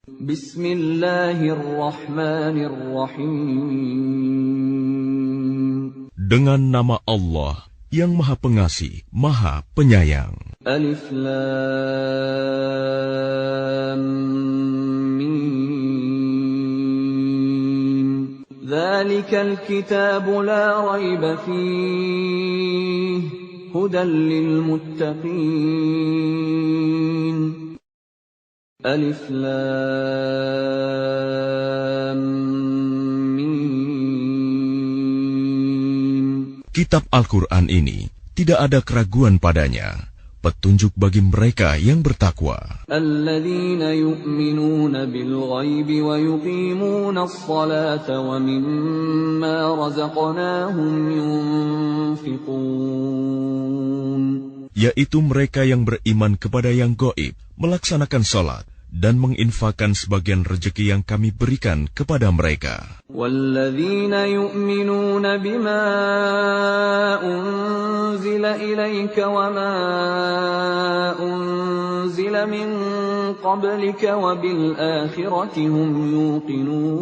Bismillahirrahmanirrahim. Dengan nama Allah yang Maha Pengasih, Maha Penyayang. Alif Lam Mim. Dzalikal kitabu la raiba fihi hudan lil muttaqin. Alif Lam Mim. Kitab Al-Quran ini tidak ada keraguan padanya, petunjuk bagi mereka yang bertakwa. Alladzina yu'minuna bil ghaibi wa yuqimuna as-salata wa mimma razaqnahum yunfiqun. Yaitu mereka yang beriman kepada yang gaib, melaksanakan salat, dan menginfakkan sebagian rezeki yang kami berikan kepada mereka. Walladzina yu'minuna bima unzila ilaika wa ma unzila min qablika wa bil akhirati hum yuqinun.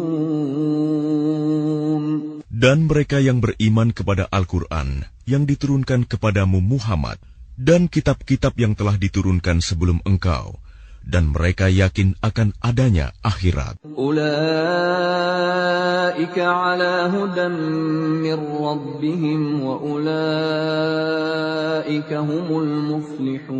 Dan mereka yang beriman kepada Al-Quran yang diturunkan kepadamu Muhammad, dan kitab-kitab yang telah diturunkan sebelum engkau, dan mereka yakin akan adanya akhirat. Ulaika ala hudan min rabbihim wa ulaika humul muflihun.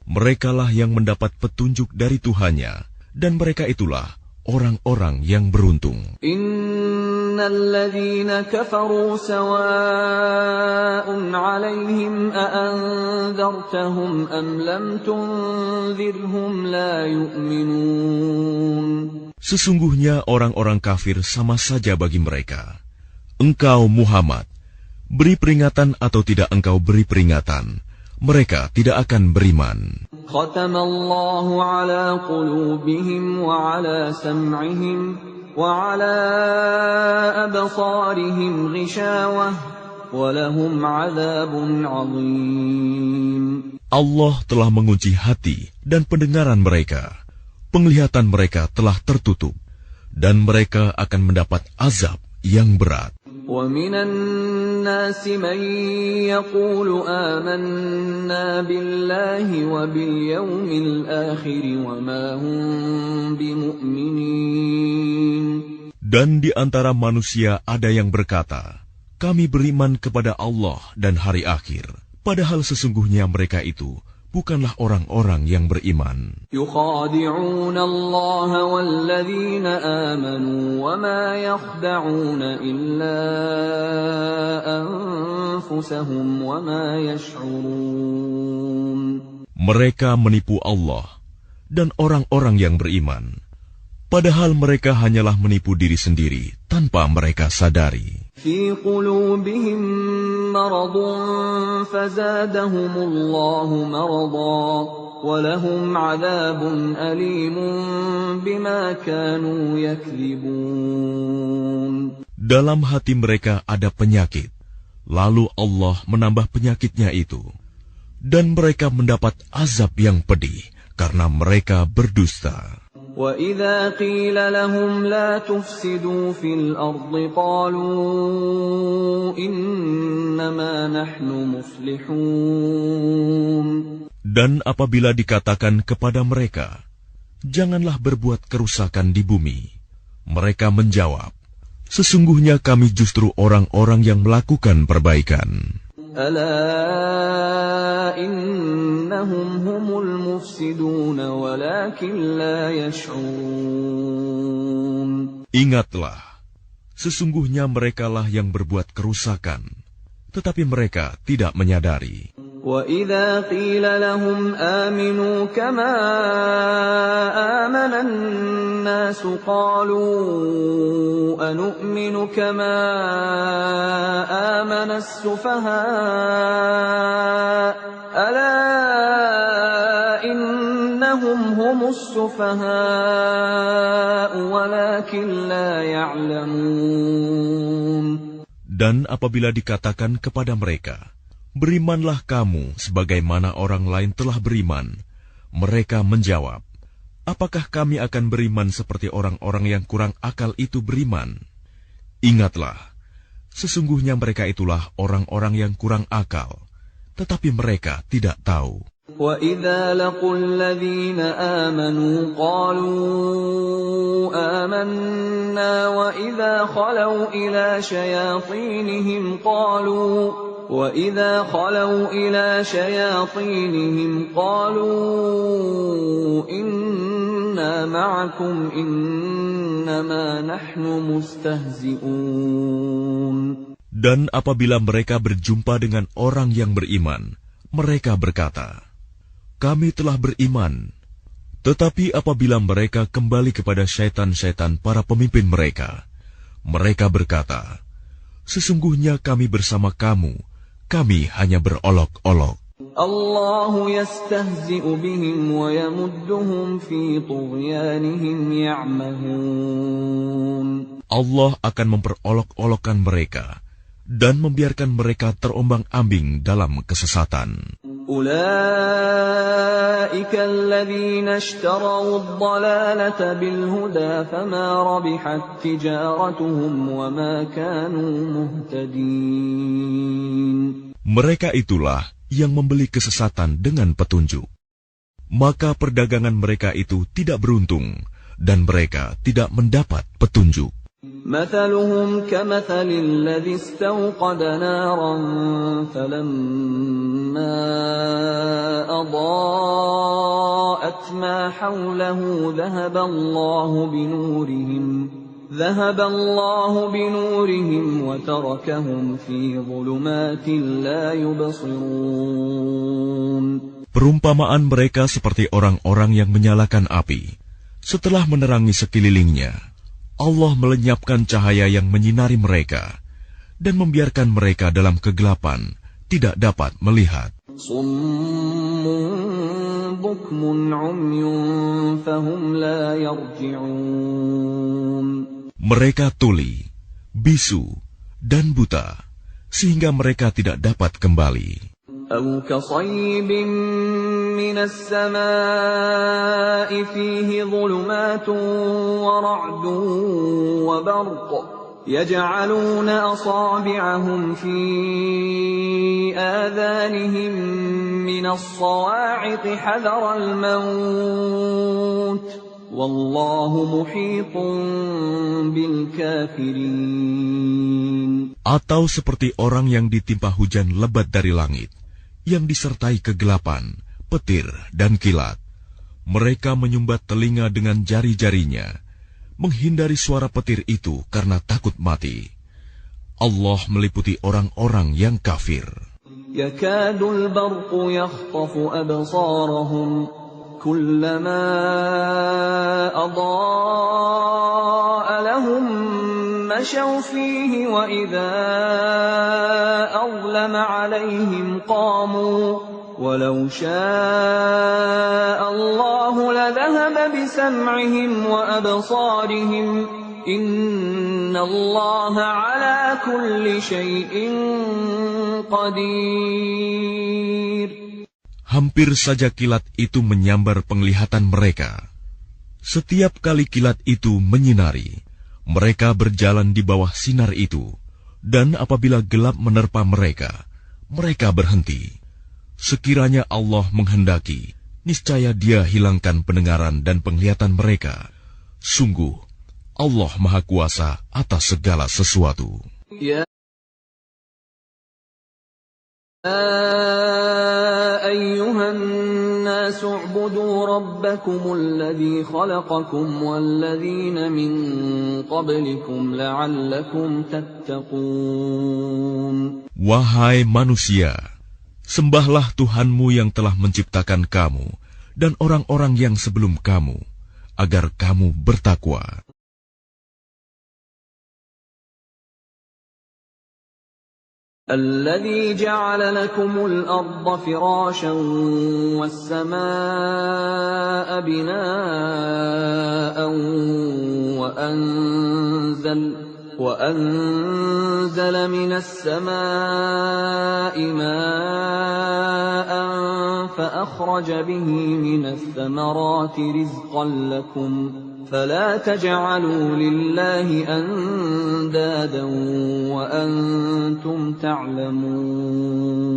Merekalah yang mendapat petunjuk dari Tuhannya, dan mereka itulah orang-orang yang beruntung. Innal ladzina kafaru sawa'un 'alaihim a anzartahum am lam tunzirhum la yu'minun. Sesungguhnya orang-orang kafir sama saja bagi mereka. Engkau Muhammad, beri peringatan atau tidak engkau beri peringatan, mereka tidak akan beriman. Khatamallahu 'ala qulubihim wa 'ala sam'ihim وَعَلَى أَبْصَارِهِمْ غِشَاوَةٌ وَلَهُمْ عَذَابٌ عَظِيمٌ. Allah telah mengunci hati dan pendengaran mereka. Penglihatan mereka telah tertutup, dan mereka akan mendapat azab yang berat. وَمِنَ النَّاسِ مَن يَقُولُ آمَنَّا بِاللَّهِ وَبِالْيَوْمِ الْآخِرِ وَمَا هُم بِمُؤْمِنِينَ. Dan di antara manusia ada yang berkata, kami beriman kepada Allah dan hari akhir, padahal sesungguhnya mereka itu bukanlah orang-orang yang beriman. يُخَادِعُونَ اللَّهَ وَالَّذِينَ آمَنُوا وَمَا يَخْدَعُونَ إِلَّا أَنفُسَهُمْ وَمَا يَشْعُرُونَ. Mereka menipu Allah dan orang-orang yang beriman, padahal mereka hanyalah menipu diri sendiri tanpa mereka sadari. في قلوبهم مرض فزادهم الله مرضا ولهم عذاب أليم بما كانوا يكذبون. Dalam hati mereka ada penyakit, lalu Allah menambah penyakitnya itu, dan mereka mendapat azab yang pedih karena mereka berdusta. وَإِذَا قِيلَ لَهُمْ لَا تُفْسِدُوا فِي الْأَرْضِ قَالُوا إِنَّمَا نَحْنُ مُصْلِحُونَ. Dan apabila dikatakan kepada mereka, janganlah berbuat kerusakan di bumi, mereka menjawab, sesungguhnya kami justru orang-orang yang melakukan perbaikan. ألا إنهم هم المفسدون ولكن لا يشعرون. Ingatlah, sesungguhnya merekalah yang berbuat kerusakan, tetapi mereka tidak menyadari. وَإِذَا قِيلَ لَهُمْ آمِنُوا كَمَا آمَنَ النَّاسُ قَالُوا أَنُؤْمِنُ كَمَا آمَنَ السُّفَهَاءُ أَلَا إِنَّهُمْ هُمُ السُّفَهَاءُ وَلَكِنْ لَا يَعْلَمُونَ. Dan apabila dikatakan kepada mereka, berimanlah kamu sebagaimana orang lain telah beriman, mereka menjawab, Apakah kami akan beriman seperti orang-orang yang kurang akal itu beriman? Ingatlah, sesungguhnya mereka itulah orang-orang yang kurang akal, tetapi mereka tidak tahu. وَإِذَا لَقُوا الَّذِينَ آمَنُوا قَالُوا آمَنَّا وَإِذَا خَلَوْا إِلَى شَيَاطِينِهِمْ قَالُوا إِنَّا مَعَكُمْ إِنَّمَا نَحْنُ مُسْتَهْزِئُونَ. Dan apabila mereka berjumpa dengan orang yang beriman, mereka berkata, "Kami telah beriman." Tetapi apabila mereka kembali kepada syaitan-syaitan para pemimpin mereka, mereka berkata, "Sesungguhnya kami bersama kamu, kami hanya berolok-olok." Allahu yastahzi'u bihim wa yamudduhum fi tughyanihim ya'mahun. Allah akan memperolok-olokkan mereka dan membiarkan mereka terombang-ambing dalam kesesatan. أولئك الذين اشتروا الضلالة بالهدى فما ربحت تجارتهم وما كانوا مهتدين. Mereka itulah yang membeli kesesatan dengan petunjuk. Maka perdagangan mereka itu tidak beruntung dan mereka tidak mendapat petunjuk. مثلهم كمثل الذي استوقد نارا فلما أضاءت ما حوله ذهب الله بنورهم وتركهم في ظلمات لا يبصرون. Perumpamaan mereka seperti orang-orang yang menyalakan api. Setelah menerangi sekelilingnya, Allah melenyapkan cahaya yang menyinari mereka dan membiarkan mereka dalam kegelapan, tidak dapat melihat. Summun bukmun umyun fahum la yarji'un. Mereka tuli, bisu, dan buta, sehingga mereka tidak dapat kembali. أو كصيب من السماء فيه ظلمات ورعد وبرق يجعلون أصابعهم في آذانهم من الصواعق حذر الموت والله محيط بالكافرين. Atau seperti orang yang ditimpa hujan lebat dari langit, yang disertai kegelapan, petir, dan kilat. Mereka menyumbat telinga dengan jari-jarinya, menghindari suara petir itu karena takut mati. Allah meliputi orang-orang yang kafir. Yakadul barqu yakhtafu absarahum, kullama adaa lahum mashaw fihi wa idza أظلم عليهم قاموا ولو شاء الله لذهب بسمعهم وأبصارهم إن الله على كل شيء قدير. Hampir saja kilat itu menyambar penglihatan mereka. Setiap kali kilat itu menyinari, mereka berjalan di bawah sinar itu. Dan apabila gelap menerpa mereka, mereka berhenti. Sekiranya Allah menghendaki, niscaya Dia hilangkan pendengaran dan penglihatan mereka. Sungguh, Allah Maha Kuasa atas segala sesuatu. Ya ayyuhan nasu u'budu rabbakumul ladzi khalaqakum wal ladzina min qablikum la'allakum tattaqun. Wahai manusia, sembahlah Tuhanmu yang telah menciptakan kamu dan orang-orang yang sebelum kamu, agar kamu bertakwa. الذي جعل لكم الأرض فراشا والسماء بناء وأنزل أنزل من السماء ماء فأخرج به من الثمرات رزقا لكم فلا تجعلوا لله أندادا وأنتم تعلمون.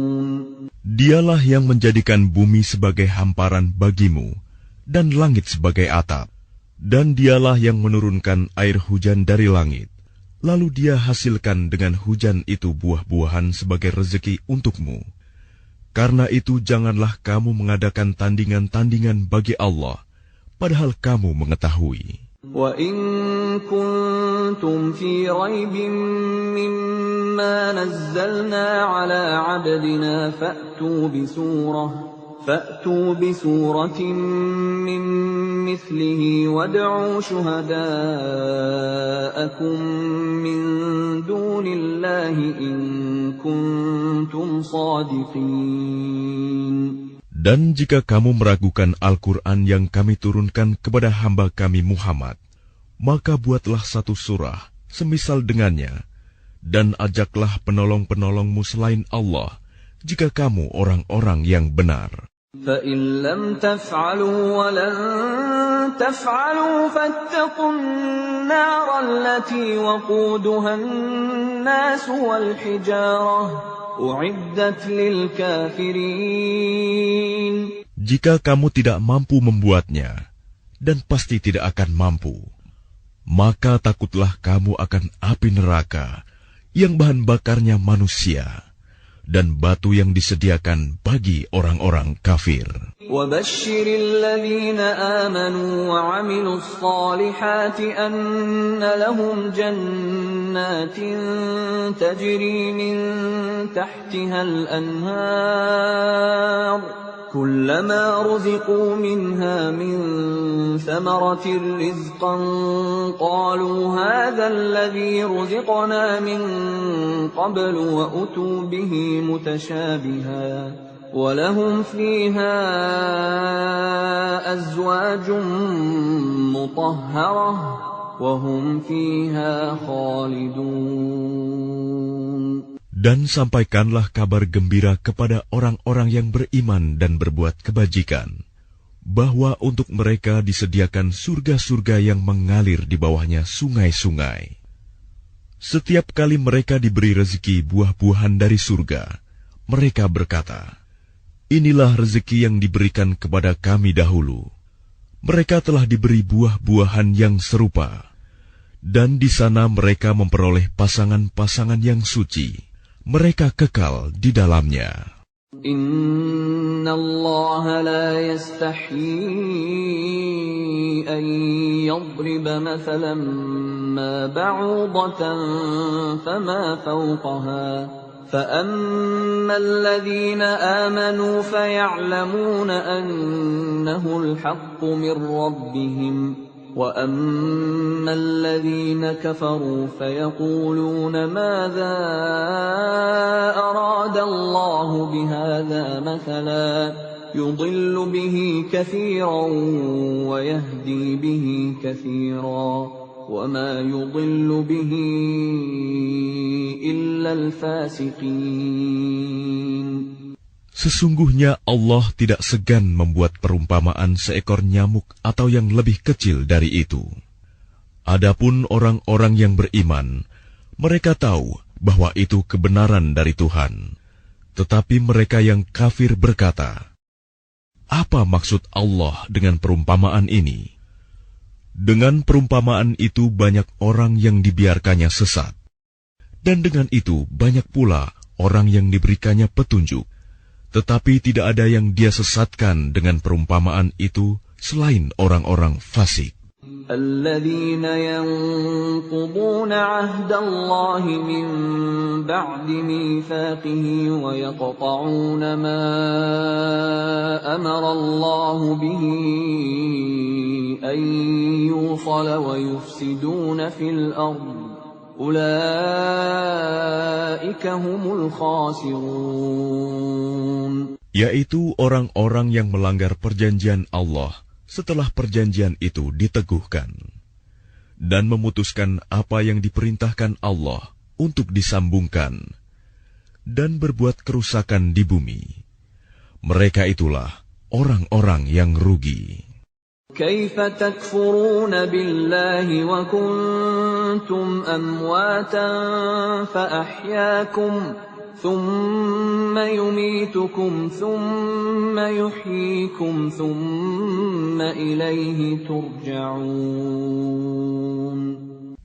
Dialah yang menjadikan bumi sebagai hamparan bagimu dan langit sebagai atap. Dan dialah yang menurunkan air hujan dari langit. Lalu dia hasilkan dengan hujan itu buah-buahan sebagai rezeki untukmu. Karena itu janganlah kamu mengadakan tandingan-tandingan bagi Allah, padahal kamu mengetahui. وَإِن كُنتُمْ فِي رَيْبٍ مِّمَّا نَزَّلْنَا عَلَىٰ عَبْدِنَا فَأْتُوا بِسُورَةٍ مِّن مِّثْلِهِ وَادْعُوا شُهَدَاءَكُم مِّن دُونِ اللَّهِ إِن كُنتُمْ صَادِقِينَ. Dan jika kamu meragukan Al-Quran yang kami turunkan kepada hamba kami Muhammad, maka buatlah satu surah semisal dengannya, dan ajaklah penolong-penolongmu selain Allah, jika kamu orang-orang yang benar. فَإِن لَّمْ تَفْعَلُوا وَلَن تَفْعَلُوا فَاتَّقُوا النَّارَ الَّتِي وَقُودُهَا النَّاسُ وَالْحِجَارَةُ أُعِدَّتْ لِلْكَافِرِينَ. Jika kamu tidak mampu membuatnya, dan pasti tidak akan mampu, maka takutlah kamu akan api neraka yang bahan bakarnya manusia dan batu yang disediakan bagi orang-orang kafir. وَبَشِّرِ الَّذِينَ آمَنُوا وَعَمِلُوا الصَّالِحَاتِ أَنَّ لَهُمْ جَنَّاتٍ تَجْرِي مِن تَحْتِهَا الْأَنْهَارُ كُلَّمَا رُزِقُوا مِنْهَا مِن ثَمَرَةٍ رِّزْقًا قَالُوا هَٰذَا الَّذِي رُزِقْنَا مِن قَبْلُ وَأُتُوا بِهِ مُتَشَابِهًا وَلَهُمْ فِيهَا أَزْوَاجٌ مُّطَهَّرَةٌ وَهُمْ فِيهَا خَالِدُونَ. Dan sampaikanlah kabar gembira kepada orang-orang yang beriman dan berbuat kebajikan, bahwa untuk mereka disediakan surga-surga yang mengalir di bawahnya sungai-sungai. Setiap kali mereka diberi rezeki buah-buahan dari surga, mereka berkata, "Inilah rezeki yang diberikan kepada kami dahulu." Mereka telah diberi buah-buahan yang serupa, dan di sana mereka memperoleh pasangan-pasangan yang suci. Mereka kekal di dalamnya. Inna Allah la yastahyi an yadriba mathalan ma ba'udatan fama fawqaha فأما الذين آمنوا فيعلمون أنه الحق من ربهم وأما الذين كفروا فيقولون ماذا أراد الله بهذا مثلا يضل به كثيرا ويهدي به كثيرا وما يضل به إلا الفاسقين. Sesungguhnya Allah tidak segan membuat perumpamaan seekor nyamuk atau yang lebih kecil dari itu. Adapun orang-orang yang beriman, mereka tahu bahwa itu kebenaran dari Tuhan. Tetapi mereka yang kafir berkata, "Apa maksud Allah dengan perumpamaan ini?" Dengan perumpamaan itu banyak orang yang dibiarkannya sesat. Dan dengan itu banyak pula orang yang diberikannya petunjuk. Tetapi tidak ada yang dia sesatkan dengan perumpamaan itu selain orang-orang fasik. الذين ينقضون عهد الله من بعد ميثاقه ويقطعون ما أمر الله به أن يوصل ويفسدون في الأرض أولئك هم الخاسرون. Yaitu orang-orang yang melanggar perjanjian Allah setelah perjanjian itu diteguhkan, dan memutuskan apa yang diperintahkan Allah untuk disambungkan, dan berbuat kerusakan di bumi. Mereka itulah orang-orang yang rugi. كيف تكفرون بالله وكنتم أمواتا فأحياكم ثم يميتكم ثم يحييكم ثم إليه ترجعون.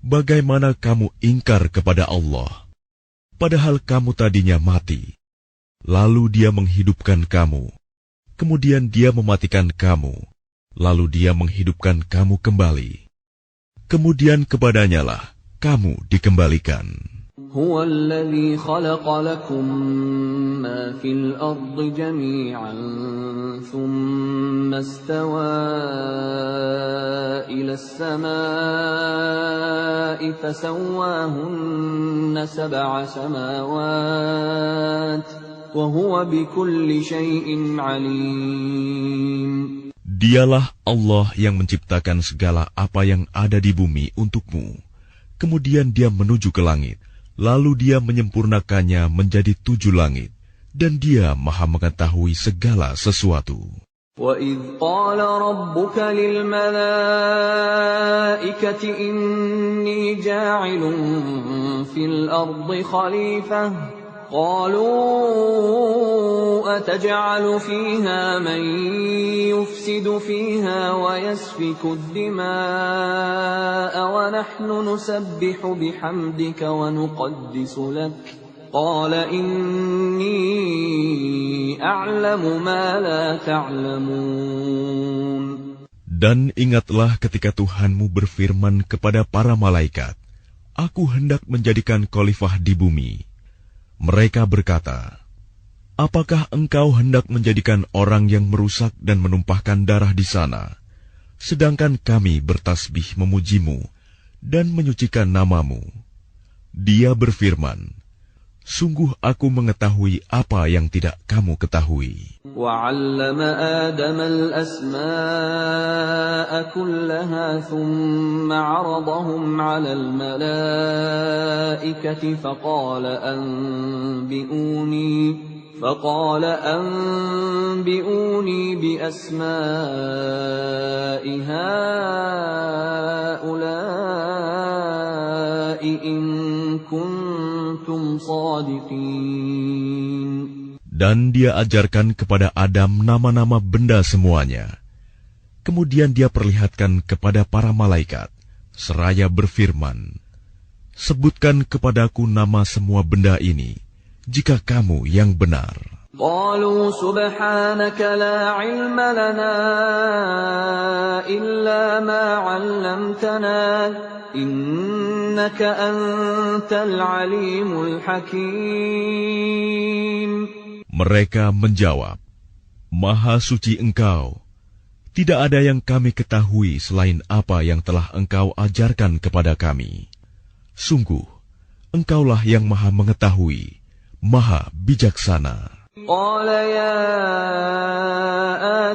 Bagaimana kamu ingkar kepada Allah, padahal kamu tadinya mati, lalu Dia menghidupkan kamu, kemudian Dia mematikan kamu, lalu Dia menghidupkan kamu kembali. Kemudian kepadanya-lah kamu dikembalikan. هو الذي خلق لكم ما في الأرض جميعا ثم استوى إلى السماء فسواهن 7 سماوات وهو بكل شيء عليم. Dialah Allah yang menciptakan segala apa yang ada di bumi untukmu. Kemudian Dia menuju ke langit, lalu Dia menyempurnakannya menjadi 7 langit, dan Dia Maha mengetahui segala sesuatu. وَإِذْ قَالَ رَبُّكَ لِلْمَلَائِكَةِ إِنِّي جَاعِلٌ فِي الْأَرْضِ خَلِيفَةً قَالُوا أَتَجْعَلُ فِيهَا مَن يُفْسِدُ فِيهَا وَيَسْفِكُ الدِّمَاءَ وَنَحْنُ نُسَبِّحُ بِحَمْدِكَ وَنُقَدِّسُ لَكَ قَالَ إِنِّي أَعْلَمُ مَا لَا تَعْلَمُونَ. Dan ingatlah ketika Tuhanmu berfirman kepada para malaikat, Aku hendak menjadikan khalifah di bumi. Mereka berkata, Apakah engkau hendak menjadikan orang yang merusak dan menumpahkan darah di sana, sedangkan kami bertasbih memujimu dan menyucikan namamu? Dia berfirman, Sungguh aku mengetahui apa yang tidak kamu ketahui. وَعَلَّمَ آدَمَ الْأَسْمَاءَ كُلَّهَا ثُمَّ عَرَضَهُمْ عَلَى الْمَلَائِكَةِ فقال أنبئوني بأسماء هؤلاء إن كنتم صادقين. Dan Dia ajarkan kepada Adam nama-nama benda semuanya. Kemudian Dia perlihatkan kepada para malaikat, seraya berfirman, Sebutkan kepadaku nama semua benda ini, jika kamu yang benar. قالوا سبحانك لا علم لنا إلا ما علمتنا إنك أنت العليم الحكيم. Mereka menjawab, Maha suci Engkau, tidak ada yang kami ketahui selain apa yang telah Engkau ajarkan kepada kami. Sungguh, Engkaulah yang Maha mengetahui, Maha bijaksana. قال يا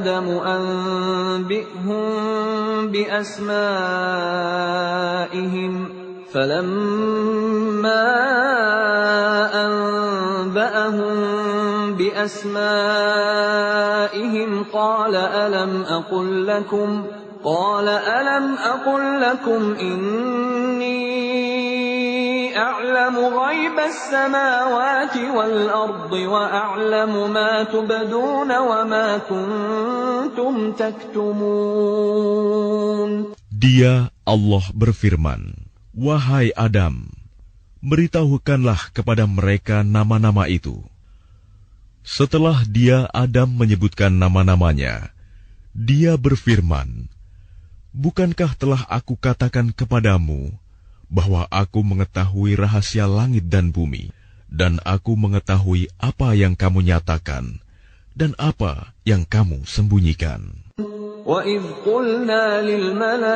آدم أنبئهم بأسمائهم فلما أنبأهم بأسمائهم قال ألم أقل لكم إني أعلم غيب السماوات والأرض وأعلم ما تبدون وما كنتم تكتمون. Dia, Allah berfirman, Wahai Adam, beritahukanlah kepada mereka nama-nama itu. Setelah Dia, Adam, menyebutkan nama-namanya, Dia berfirman, Bukankah telah aku katakan kepadamu bahwa aku mengetahui rahasia langit dan bumi, dan aku mengetahui apa yang kamu nyatakan dan apa yang kamu sembunyikan. وَإِذْ قُلْنَا لِلْمَلَائِكَةِ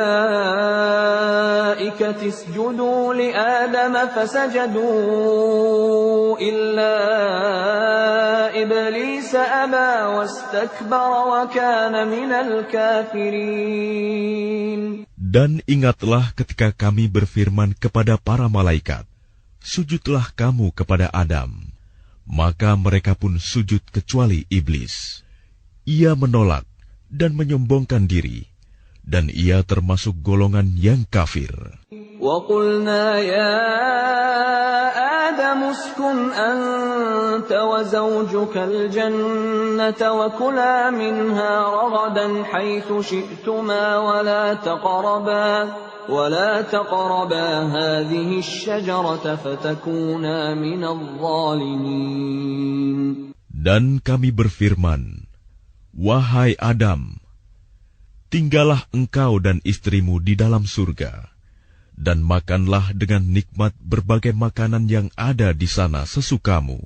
اسْجُدُوا لِآدَمَ فَسَجَدُوا إِلَّا إِبْلِيسَ أَبَى وَاسْتَكْبَرَ وَكَانَ مِنَ الْكَافِرِينَ. Dan ingatlah ketika kami berfirman kepada para malaikat, sujudlah kamu kepada Adam. Maka mereka pun sujud kecuali iblis. Ia menolak dan menyombongkan diri, dan ia termasuk golongan yang kafir. وَقُلْنَا يَا آدَمُ اسْكُنْ أَنْتَ وَزَوْجُكَ الْجَنَّةَ وَكُلَا مِنْهَا رَغَدًا حَيْثُ شِئْتُمَا وَلَا تَقْرَبَا هَذِهِ الشَّجَرَةَ فَتَكُونَا مِنَ الظَّالِمِينَ. Dan kami berfirman, wahai Adam, tinggallah engkau dan istrimu di dalam surga, dan makanlah dengan nikmat berbagai makanan yang ada di sana sesukamu.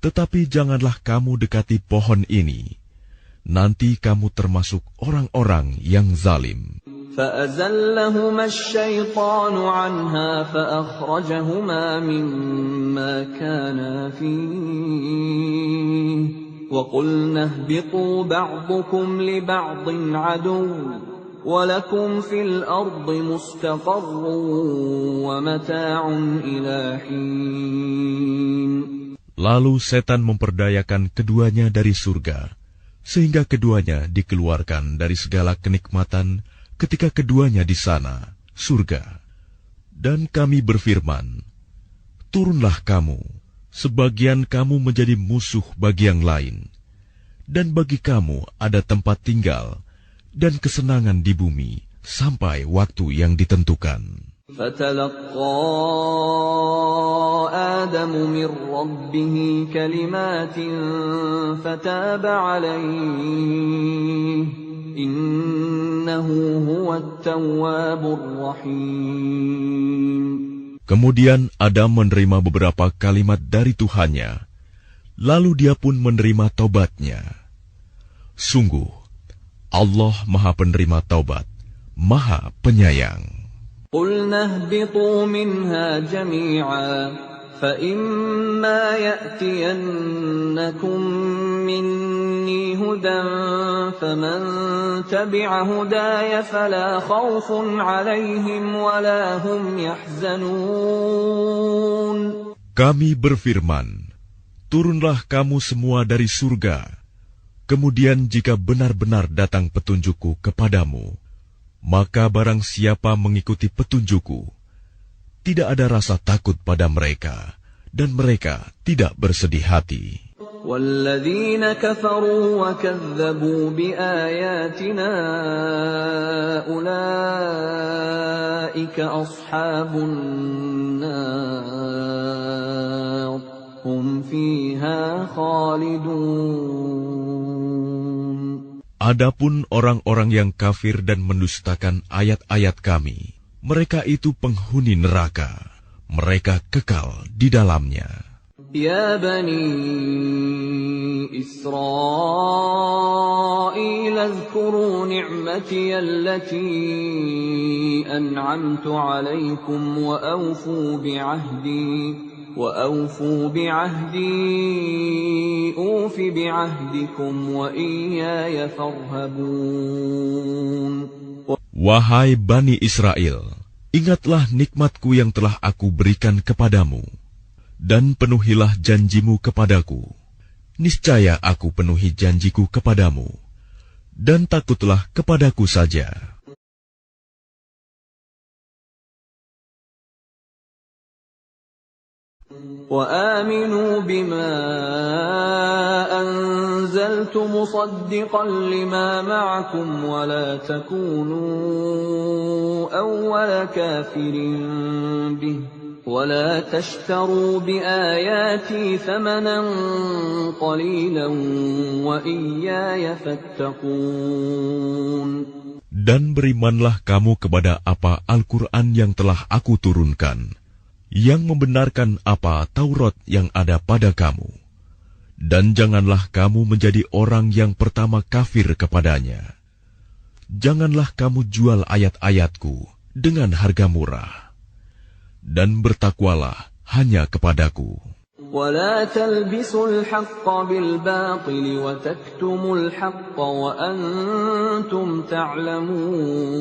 Tetapi janganlah kamu dekati pohon ini, nanti kamu termasuk orang-orang yang zalim. فَأَزَلَّهُمَا الشَّيْطَانُ عَنْهَا فَأَخْرَجَهُمَا مِمَّا كَانَا فِيهِ وَقُلْنَا اهْبِطُوا بَعْضُكُمْ لِبَعْضٍ عَدُوٌّ وَلَكُمْ فِي الْأَرْضِ مُسْتَقَرٌّ وَمَتَاعٌ إِلَى حِينٍ. Lalu setan memperdayakan keduanya dari surga, sehingga keduanya dikeluarkan dari segala kenikmatan ketika keduanya di sana, surga. Dan kami berfirman, turunlah kamu, sebagian kamu menjadi musuh bagi yang lain, dan bagi kamu ada tempat tinggal dan kesenangan di bumi sampai waktu yang ditentukan. فَتَلَقَّى آدَمُ مِنْ رَبِّهِ كَلِمَاتٍ فَتَابَ عَلَيْهِ إِنَّهُ هُوَ التَّوَّابُ الرَّحِيمُ. Kemudian Adam menerima beberapa kalimat dari Tuhannya, lalu dia pun menerima taubatnya. Sungguh, Allah Maha Penerima Taubat, Maha Penyayang. قُلْنَا اهْبِطُوا مِنْهَا جَمِيعًا فَإِمَّا يَأْتِيَنَّكُمْ مِنِّي هُدًى فَمَنْ تَبِعَ هُدَايَ فَلَا خَوْفٌ عَلَيْهِمْ وَلَا هُمْ يَحْزَنُونَ. Kami berfirman, turunlah kamu semua dari surga. Kemudian jika benar-benar datang petunjukku kepadamu, maka barang siapa mengikuti petunjukku, tidak ada rasa takut pada mereka, dan mereka tidak bersedih hati. وَالَّذِينَ كَفَرُوا وَكَذَّبُوا بِآيَاتِنَا أُولَئِكَ أَصْحَابُ النَّارِ هُمْ فِيهَا خَالِدُونَ. Adapun orang-orang yang kafir dan mendustakan ayat-ayat kami, mereka itu penghuni neraka, mereka kekal di dalamnya. Ya Bani Israel, azkuru ni'mati allati an'amtu alaikum wa awfu bi'ahdi ufi bi'ahdikum wa iyaya farhabun. Wahai Bani Israel, ingatlah nikmatku yang telah aku berikan kepadamu, dan penuhilah janjimu kepadaku. Niscaya aku penuhi janjiku kepadamu, dan takutlah kepadaku saja. وآمنوا بما أنزلت مصدقا لما معكم ولا تكونوا أول كافر به ولا تشتروا بآياتي ثمنا قليلا وإياي فاتقون. Dan berimanlah kamu kepada apa Al-Quran yang telah aku turunkan, yang membenarkan apa Taurat yang ada pada kamu. Dan janganlah kamu menjadi orang yang pertama kafir kepadanya. Janganlah kamu jual ayat-ayatku dengan harga murah. Dan bertakwalah hanya kepadaku. وَلَا تَلْبِسُوا الْحَقَّ بِالْبَاطِلِ وَتَكْتُمُوا الْحَقَّ وَأَنْتُمْ تَعْلَمُونَ.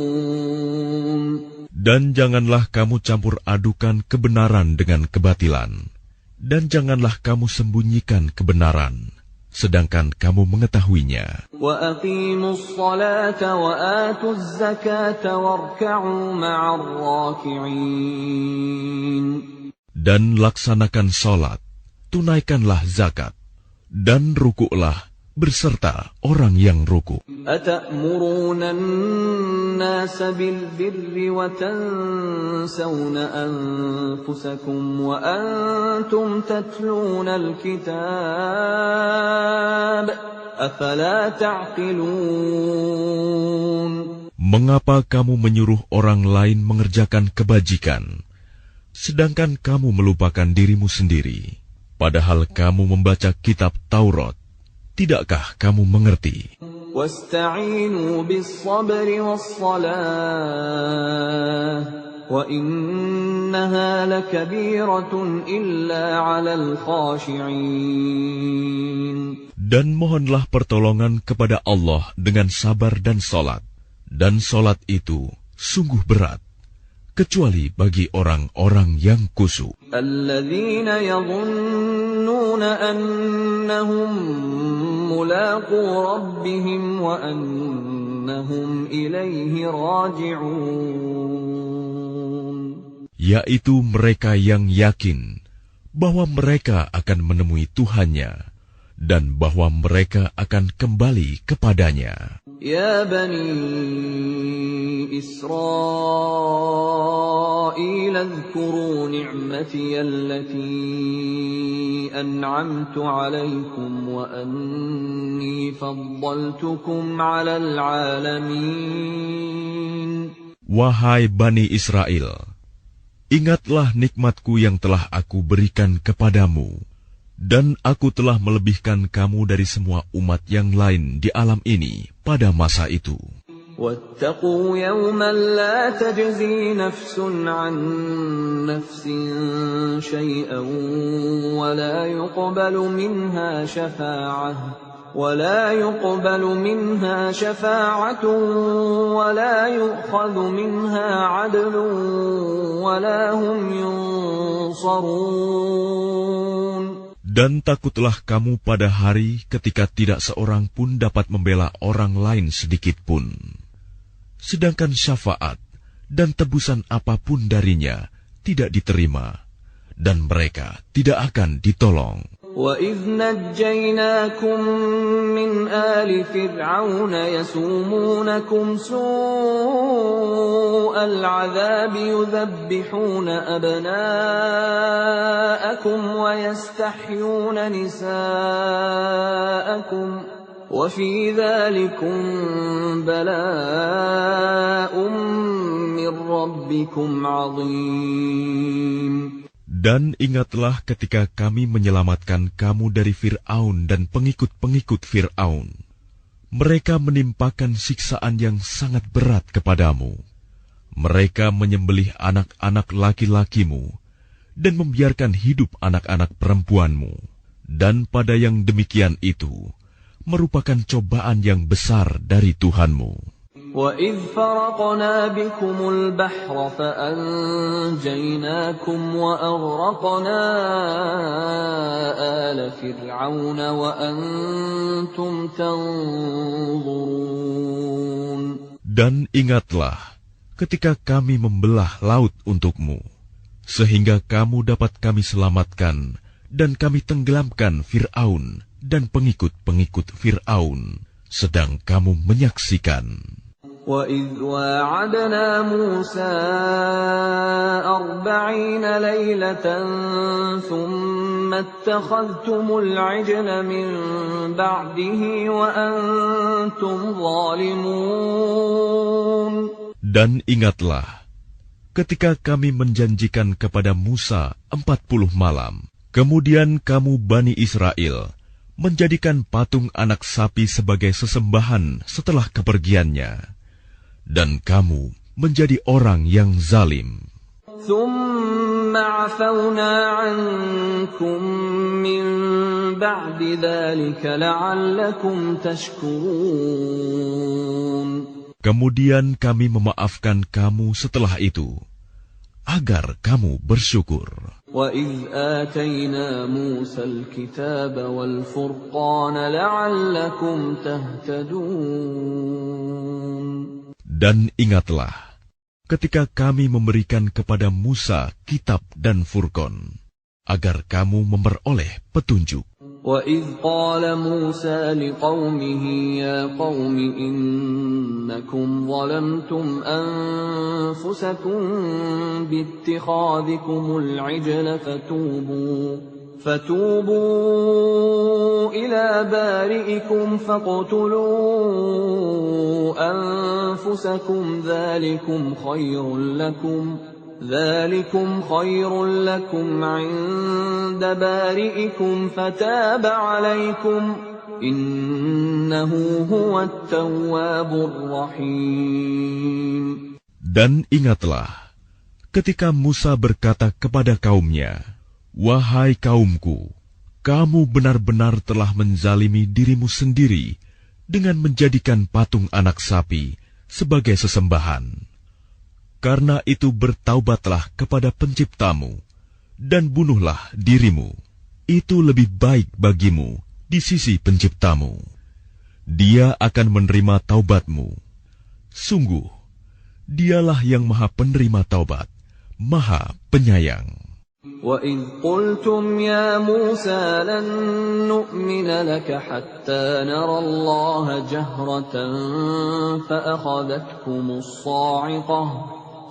Dan janganlah kamu campur adukan kebenaran dengan kebatilan, dan janganlah kamu sembunyikan kebenaran, sedangkan kamu mengetahuinya. وَأَقِيمُوا الصَّلَاةَ وَآتُوا الزَّكَاةَ وَارْكَعُوا مَعَ الرَّاكِعِينَ. Dan laksanakan salat, tunaikanlah zakat, dan rukuklah berserta orang yang rukuk. أَتَأْمُرُونَ النَّاسَ بِالْبِرِّ وَتَنْسَوْنَ أَنفُسَكُمْ وَأَنْتُمْ تَتْلُونَ الْكِتَابَ أَفَلَا تَعْقِلُونَ. Mengapa kamu menyuruh orang lain mengerjakan kebajikan, sedangkan kamu melupakan dirimu sendiri, padahal kamu membaca kitab Taurat? Tidakkah kamu mengerti? وَاسْتَعِينُوا بِالصَّبْرِ وَالصَّلَاةِ وَإِنَّهَا لَكَبِيرَةٌ إِلَّا عَلَى الْخَاشِعِينَ. Dan mohonlah pertolongan kepada Allah dengan sabar dan salat, dan salat itu sungguh berat, kecuali bagi orang-orang yang khusyuk. الَّذِينَ يَظُنُّونَ أَنَّهُمْ مُلَاقُو رَبِّهِمْ وَأَنَّهُمْ إِلَيْهِ رَاجِعُونَ. Yaitu mereka yang yakin bahwa mereka akan menemui Tuhannya dan bahwa mereka akan kembali kepadanya. Ya Bani Israel, اذكروا نعمتي التي أنعمت عليكم وأني فضلتكم على العالمين. Wahai Bani Israel, ingatlah nikmatku yang telah aku berikan kepadamu, dan aku telah melebihkan kamu dari semua umat yang lain di alam ini pada masa itu. وَاتَّقُوا يَوْمًا لَا تَجْزِي نَفْسٌ عَن نَّفْسٍ شَيْئًا وَلَا يُقْبَلُ مِنْهَا شَفَاعَةٌ وَلَا يُؤْخَذُ مِنْهَا عَدْلٌ وَلَا هُمْ يُنصَرُونَ. Dan takutlah kamu pada hari ketika tidak seorang pun dapat membela orang lain sedikit pun, sedangkan syafaat dan tebusan apapun darinya tidak diterima, dan mereka tidak akan ditolong. وَإِذْ نَجَّيْنَاكُمْ مِنْ آلِ فِرْعَوْنَ يَسُومُونَكُمْ سُوءَ الْعَذَابِ يُذَبِّحُونَ أَبْنَاءَكُمْ وَيَسْتَحْيُونَ نِسَاءَكُمْ وَفِي ذَلِكُمْ بَلَاءٌ مِّن رَّبِّكُمْ عَظِيمٌ. Dan ingatlah ketika kami menyelamatkan kamu dari Fir'aun dan pengikut-pengikut Fir'aun. Mereka menimpakan siksaan yang sangat berat kepadamu. Mereka menyembelih anak-anak laki-lakimu dan membiarkan hidup anak-anak perempuanmu. Dan pada yang demikian itu merupakan cobaan yang besar dari Tuhanmu. وَإِذْ فَرَقْنَا بِكُمُ الْبَحْرَ فَأَنْجَيْنَاكُمْ وَأَغْرَقْنَا آلَ فِرْعَوْنَ وَأَنْتُمْ تَنْظُرُونَ. Dan ingatlah ketika kami membelah laut untukmu, sehingga kamu dapat kami selamatkan dan kami tenggelamkan Fir'aun dan pengikut-pengikut Fir'aun, sedang kamu menyaksikan. وَإِذْ وَاعَدْنَا مُوسَىٰ 40 لَيْلَةً ثُمَّ اتَّخَذْتُمُ الْعِجْلَ مِن بَعْدِهِ وَأَنْتُمْ ظَالِمُونَ. Dan ingatlah ketika kami menjanjikan kepada Musa 40 malam, kemudian kamu Bani Israel menjadikan patung anak sapi sebagai sesembahan setelah kepergiannya, dan kamu menjadi orang yang zalim. ثُمَّ عَفَوْنَا عَنْكُمْ مِنْ بَعْدِ ذَلِكَ لَعَلَّكُمْ تَشْكُرُونَ. Kemudian kami memaafkan kamu setelah itu, agar kamu bersyukur. وَإِذْ آتَيْنَا مُوسَى الْكِتَابَ وَالْفُرْقَانَ لَعَلَّكُمْ تَهْتَدُونَ. Dan ingatlah, ketika kami memberikan kepada Musa kitab dan Furqan, agar kamu memperoleh petunjuk. وَإِذْ قَالَ مُوسَى لِقَوْمِهِ يَا قَوْمِ إِنَّكُمْ ظَلَمْتُمْ أَنفُسَكُمْ بِاتِّخَاذِكُمُ الْعِجْلَ فَتُوبُوا إِلَى بَارِئِكُمْ فَاقْتُلُوا أَنفُسَكُمْ ذَلِكُمْ خَيْرٌ لَكُمْ عِندَ بَارِئِكُمْ فَتَابَ عَلَيْكُمْ إِنَّهُ هُوَ التَّوَّابُ الرَّحِيمُ. Dan ingatlah, ketika Musa berkata kepada kaumnya, "Wahai kaumku, kamu benar-benar telah menzalimi dirimu sendiri dengan menjadikan patung anak sapi sebagai sesembahan. Karena itu bertaubatlah kepada Penciptamu, dan bunuhlah dirimu. Itu lebih baik bagimu di sisi Penciptamu. Dia akan menerima taubatmu. Sungguh, Dialah yang Maha Penerima Taubat, Maha Penyayang." وَإِذْ قُلْتُمْ يَا مُوسَى لَن نُّؤْمِنَ لَكَ حَتَّىٰ نَرَى اللَّهَ جَهْرَةً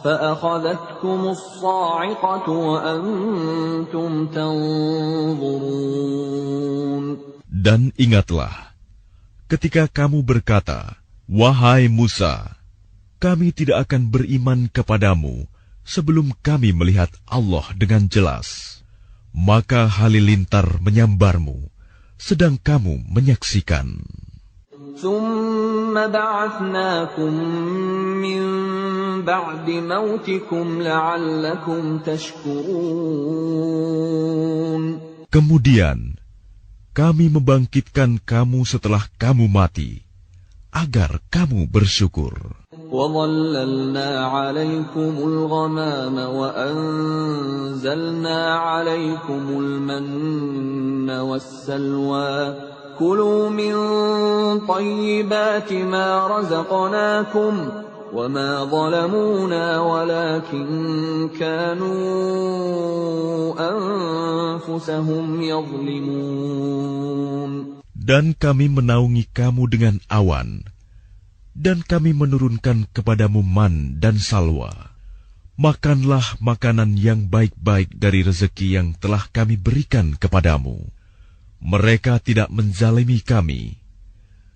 فَأَخَذَتْكُمُ الصَّاعِقَةُ وَأَنْتُمْ تَنظُرُونَ. Dan ingatlah, ketika kamu berkata, "Wahai Musa, kami tidak akan beriman kepadamu sebelum kami melihat Allah dengan jelas." Maka halilintar menyambarmu, sedang kamu menyaksikan. ثُمَّ بَعَثْنَاكُمْ مِنْ بَعْدِ مَوْتِكُمْ لَعَلَّكُمْ تَشْكُرُونَ. Kemudian kami membangkitkan kamu setelah kamu mati, agar kamu bersyukur. وَظَلَّلْنَا عَلَيْكُمُ الْغَمَامَ وَأَنزَلْنَا عَلَيْكُمُ الْمَنَّ وَالسَّلْوَىٰ كُلُوا مِن طَيِّبَاتِ مَا رَزَقْنَاكُمْ وَمَا ظَلَمُونَا وَلَٰكِن كَانُوا أَنفُسَهُمْ يَظْلِمُونَ. Dan kami menaungi kamu dengan awan, dan kami menurunkan kepadamu man dan salwa. Makanlah makanan yang baik-baik dari rezeki yang telah kami berikan kepadamu. Mereka tidak menzalimi kami,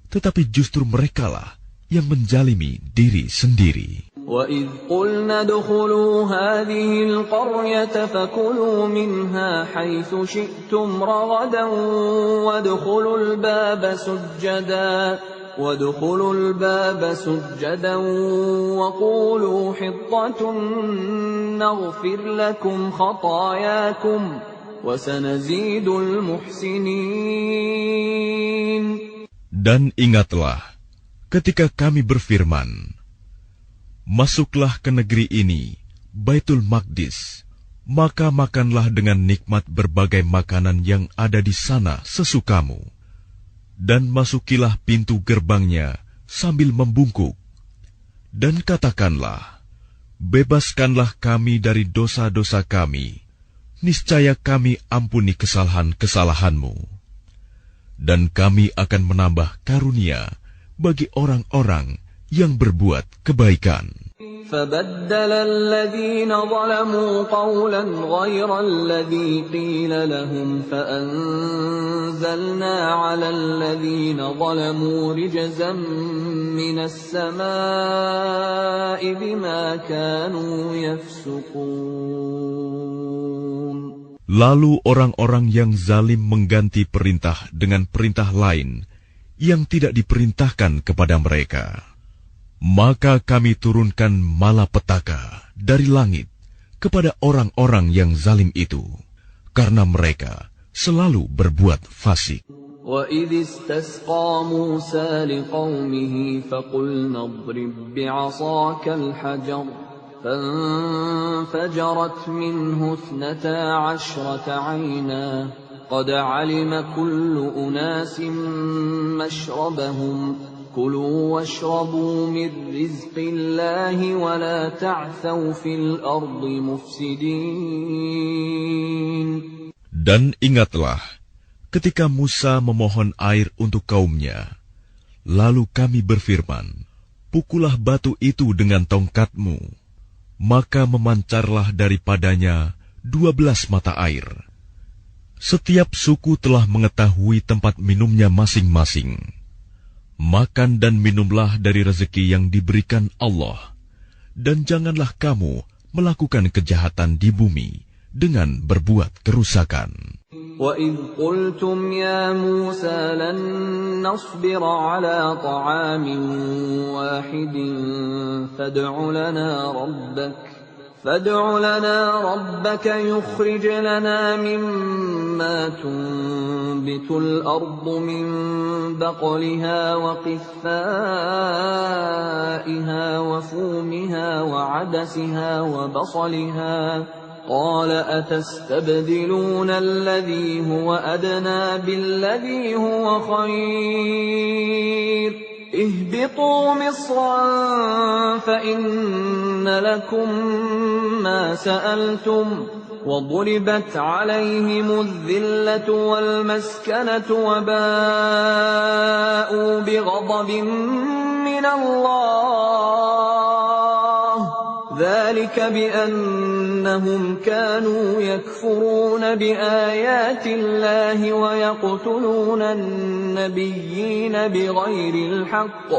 tetapi justru merekalah yang menzalimi diri sendiri. وَإِذْ قُلْنَا ادْخُلُوا هَٰذِهِ الْقَرْيَةَ فَكُلُوا مِنْهَا حَيْثُ شِئْتُمْ رَغَدًا وَادْخُلُوا الْبَابَ سُجَّدًا وَقُولُوا حِطَّةٌ نَّغْفِرْ لَكُمْ خَطَايَاكُمْ وَسَنَزِيدُ الْمُحْسِنِينَ. Dan ingatlah, ketika kami berfirman, "Masuklah ke negeri ini, Baitul Maqdis, maka makanlah dengan nikmat berbagai makanan yang ada di sana sesukamu. Dan masukilah pintu gerbangnya sambil membungkuk. Dan katakanlah, bebaskanlah kami dari dosa-dosa kami. Niscaya kami ampuni kesalahan-kesalahanmu. Dan kami akan menambah karunia bagi orang-orang yang berbuat kebaikan." فَبَدَّلَ الَّذِينَ ظَلَمُوا قَوْلًا غَيْرَ الَّذِي قِيلَ لَهُمْ فَأَنزَلْنَا عَلَى الَّذِينَ ظَلَمُوا رِجْزًا مِّنَ السَّمَاءِ بِمَا كَانُوا يَفْسُقُونَ. Lalu orang-orang yang zalim mengganti perintah dengan perintah lain yang tidak diperintahkan kepada mereka. Maka kami turunkan malapetaka dari langit kepada orang-orang yang zalim itu, karena mereka selalu berbuat fasik. وَإِذِ اسْتَسْقَى مُوسَى لِقَوْمِهِ فَقُلْنَا اضْرِب بِّعَصَاكَ الْحَجَرَ فَانفَجَرَتْ مِنْهُ 12 عَيْنًا قَدْ عَلِمَ كُلُّ أُنَاسٍ مَّشْرَبَهُمْ كُلُوا وَاشْرَبُوا مِن رِّزْقِ اللَّهِ وَلَا تَعْثَوْا فِي الْأَرْضِ مُفْسِدِينَ. Dan ingatlah ketika Musa memohon air untuk kaumnya, lalu kami berfirman, pukullah batu itu dengan tongkatmu, maka memancarlah daripadanya 12 mata air. Setiap suku telah mengetahui tempat minumnya masing-masing. Makan dan minumlah dari rezeki yang diberikan Allah, dan janganlah kamu melakukan kejahatan di bumi dengan berbuat kerusakan. وَإِذْ قُلْتُمْ يَا مُوسَى لَن نَّصْبِرَ عَلَىٰ طَعَامٍ وَاحِدٍ فَادْعُ لَنَا رَبَّكَ يُخْرِجْ لَنَا مِمَّا تُنبِتُ الْأَرْضُ مِن بَقْلِهَا وَقِثَّائِهَا وَفُومِهَا وَعَدَسِهَا وَبَصَلِهَا قَالَ أَتَسْتَبْدِلُونَ الَّذِي هُوَ أَدْنَىٰ بِالَّذِي هُوَ خَيْرٌ اهْبِطُوا مِصْرًا فَإِنَّ لَكُم مَّا سَأَلْتُمْ وَضُرِبَتْ عَلَيْهِمُ الذِّلَّةُ وَالْمَسْكَنَةُ وَبَاءُوا بِغَضَبٍ مِّنَ اللَّهِ ذَلِكَ بِأَنَّهُمْ كَانُوا يَكْفُرُونَ بِآيَاتِ اللَّهِ وَيَقْتُلُونَ النَّبِيِّينَ بِغَيْرِ الْحَقِّ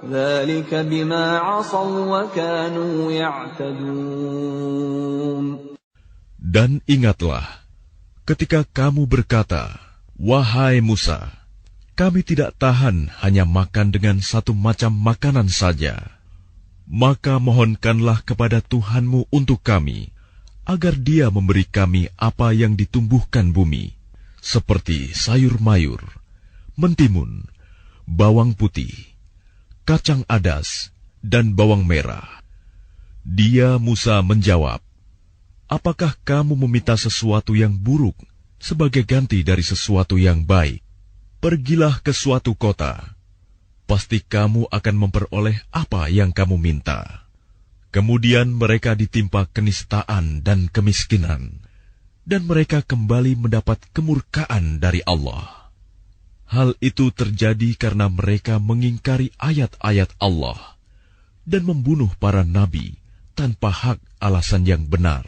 ذَلِكَ بِمَا عَصَوْا وَكَانُوا يَعْتَدُونَ. Dan ingatlah ketika kamu berkata, wahai Musa, kami tidak tahan hanya makan dengan satu macam makanan saja. Maka mohonkanlah kepada Tuhanmu untuk kami, agar Dia memberi kami apa yang ditumbuhkan bumi, seperti sayur mayur, mentimun, bawang putih, kacang adas, dan bawang merah. Dia Musa menjawab, apakah kamu meminta sesuatu yang buruk sebagai ganti dari sesuatu yang baik? Pergilah ke suatu kota. Pasti kamu akan memperoleh apa yang kamu minta. Kemudian mereka ditimpa kenistaan dan kemiskinan, dan mereka kembali mendapat kemurkaan dari Allah. Hal itu terjadi karena mereka mengingkari ayat-ayat Allah dan membunuh para nabi tanpa hak alasan yang benar.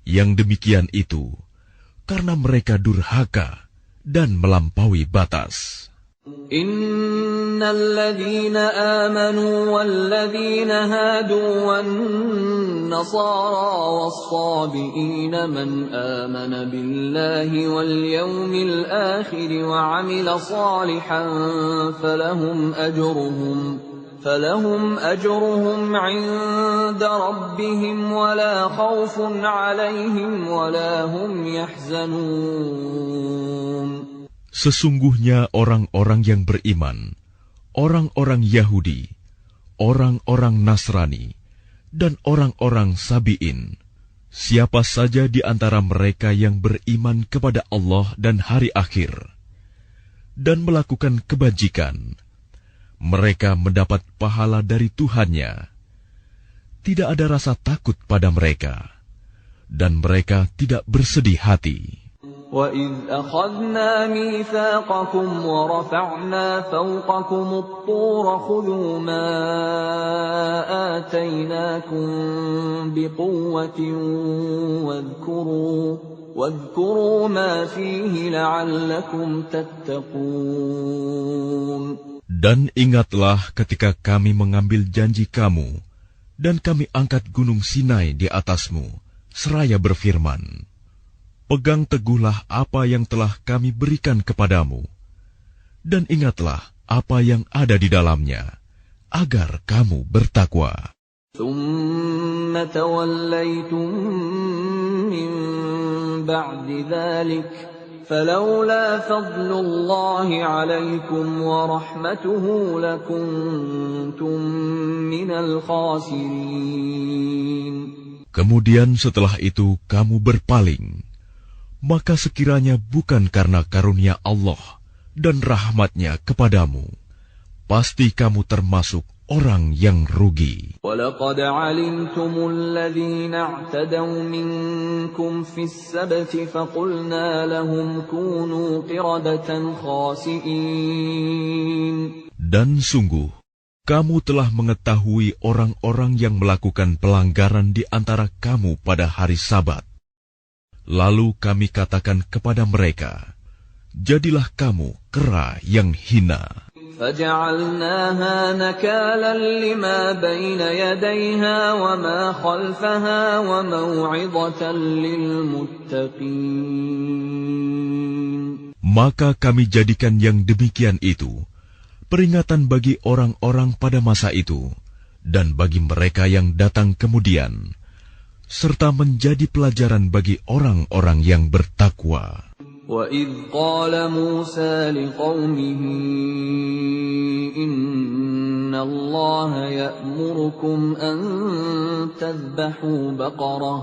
Yang demikian itu karena mereka durhaka dan melampaui batas. Innal ladzina amanu wal ladzina hadu wan nasara was sabiina man amana billahi wal yawmil akhir wa 'amila salihan falahum ajruhum 'inda rabbihim wala khaufun 'alaihim wala hum yahzanun. Sesungguhnya orang-orang yang beriman, orang-orang Yahudi, orang-orang Nasrani, dan orang-orang Sabi'in, siapa saja di antara mereka yang beriman kepada Allah dan hari akhir, dan melakukan kebajikan, mereka mendapat pahala dari Tuhannya. Tidak ada rasa takut pada mereka, dan mereka tidak bersedih hati. وَإِذْ أَخَذْنَا مِيثَاقَكُمْ وَرَفَعْنَا فَوْقَكُمُ الطُّورَ خُذُوا مَا آتَيْنَاكُمْ بِقُوَّةٍ وَاذْكُرُوا مَا فِيهِ لَعَلَّكُمْ تَتَّقُونَ. Dan ingatlah ketika kami mengambil janji kamu, dan kami angkat gunung Sinai di atasmu, seraya berfirman, pegang teguhlah apa yang telah kami berikan kepadamu, dan ingatlah apa yang ada di dalamnya, agar kamu bertakwa. ثُمَّ تَوَلَّيْتُم مِّن بَعْدِ ذَلِكَ فلولا فضل الله عليكم ورحمته لكنتم من الخاسرين. Kemudian setelah itu kamu berpaling, maka sekiranya bukan karena karunia Allah dan rahmat-Nya kepadamu, pasti kamu termasuk orang yang rugi. وَلَقَدْ عَلِمْتُمُ الَّذِينَ اعْتَدَوْا مِنكُمْ فِي السَّبْتِ فَقُلْنَا لَهُمْ كُونُوا قِرَدَةً خَاسِئِينَ. Dan sungguh, kamu telah mengetahui orang-orang yang melakukan pelanggaran di antara kamu pada hari Sabat. Lalu kami katakan kepada mereka, jadilah kamu kera yang hina. فَجَعَلْنَاهَا نَكَالًا لِمَا بَيْنَ يَدَيْهَا وَمَا خَلْفَهَا وَمَوْعِظَةً لِلْمُتَّقِينَ. Maka kami jadikan yang demikian itu peringatan bagi orang-orang pada masa itu dan bagi mereka yang datang kemudian, serta menjadi pelajaran bagi orang-orang yang bertakwa. وَإِذْ قَالَ مُوسَى لِقَوْمِهِ إِنَّ اللَّهَ يَأْمُرُكُمْ أَن تَذْبَحُوا بَقَرَةً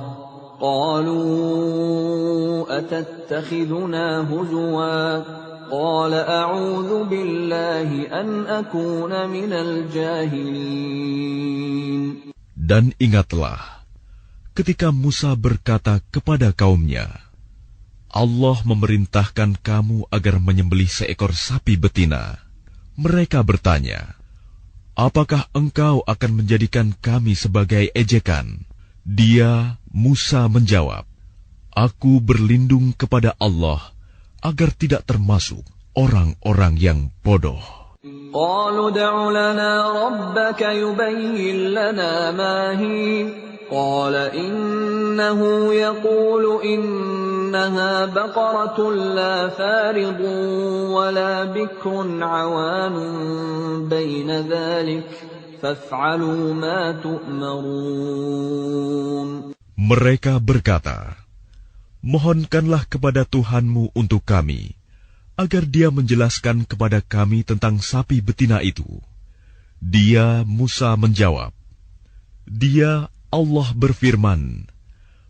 قَالُوا أَتَتَّخِذُنَا هُزُوًا قَالَ أَعُوذُ بِاللَّهِ أَنْ أَكُونَ مِنَ الْجَاهِلِينَ. Dan ingatlah, ketika Musa berkata kepada kaumnya, Allah memerintahkan kamu agar menyembelih seekor sapi betina. Mereka bertanya, apakah engkau akan menjadikan kami sebagai ejekan? Dia, Musa, menjawab, aku berlindung kepada Allah agar tidak termasuk orang-orang yang bodoh. قَالُوا ادْعُ لَنَا رَبَّكَ يُبَيِّن لَّنَا مَا هِيَ قَالَ إِنَّهُ يَقُولُ إِنَّهَا بَقَرَةٌ لَّا فَارِضٌ وَلَا بِكْرٌ عَوَانٌ بَيْنَ ذَلِكَ فَافْعَلُوا مَا تُؤْمَرُونَ. Mereka berkata, mohonkanlah kepada Tuhanmu untuk kami, agar Dia menjelaskan kepada kami tentang sapi betina itu. Dia, Musa, menjawab, Dia, Allah berfirman,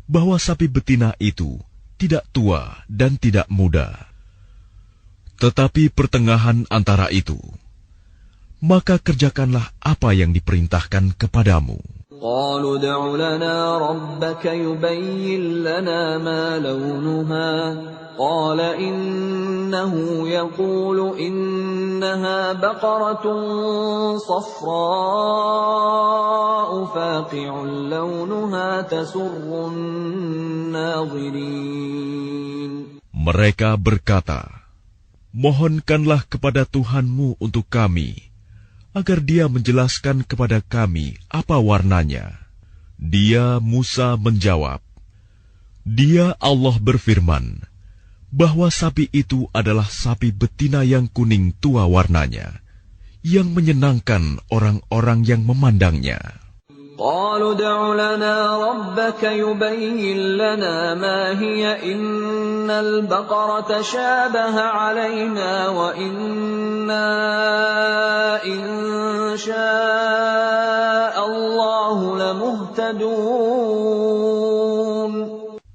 bahwa sapi betina itu tidak tua dan tidak muda, tetapi pertengahan antara itu. Maka kerjakanlah apa yang diperintahkan kepadamu. قَالُوا ادْعُ لَنَا رَبَّكَ يُبَيِّن لَّنَا مَا لَوْنُهَا قَالَ إِنَّهُ يَقُولُ إِنَّهَا بَقَرَةٌ صَفْرَاءُ فَاقِعٌ لَّوْنُهَا تَسُرُّ النَّاظِرِينَ. Mereka berkata, mohonkanlah kepada Tuhanmu untuk kami, agar Dia menjelaskan kepada kami apa warnanya. Dia, Musa, menjawab, Dia, Allah berfirman, bahwa sapi itu adalah sapi betina yang kuning tua warnanya, yang menyenangkan orang-orang yang memandangnya. قَالُوا ادْعُ لَنَا رَبَّكَ يُبَيِّن لَّنَا مَا هِيَ إِنَّ الْبَقَرَةَ شَابَهَ عَلَيْنَا وَإِنَّا إِن شَاءَ اللَّهُ لَمُهْتَدُونَ.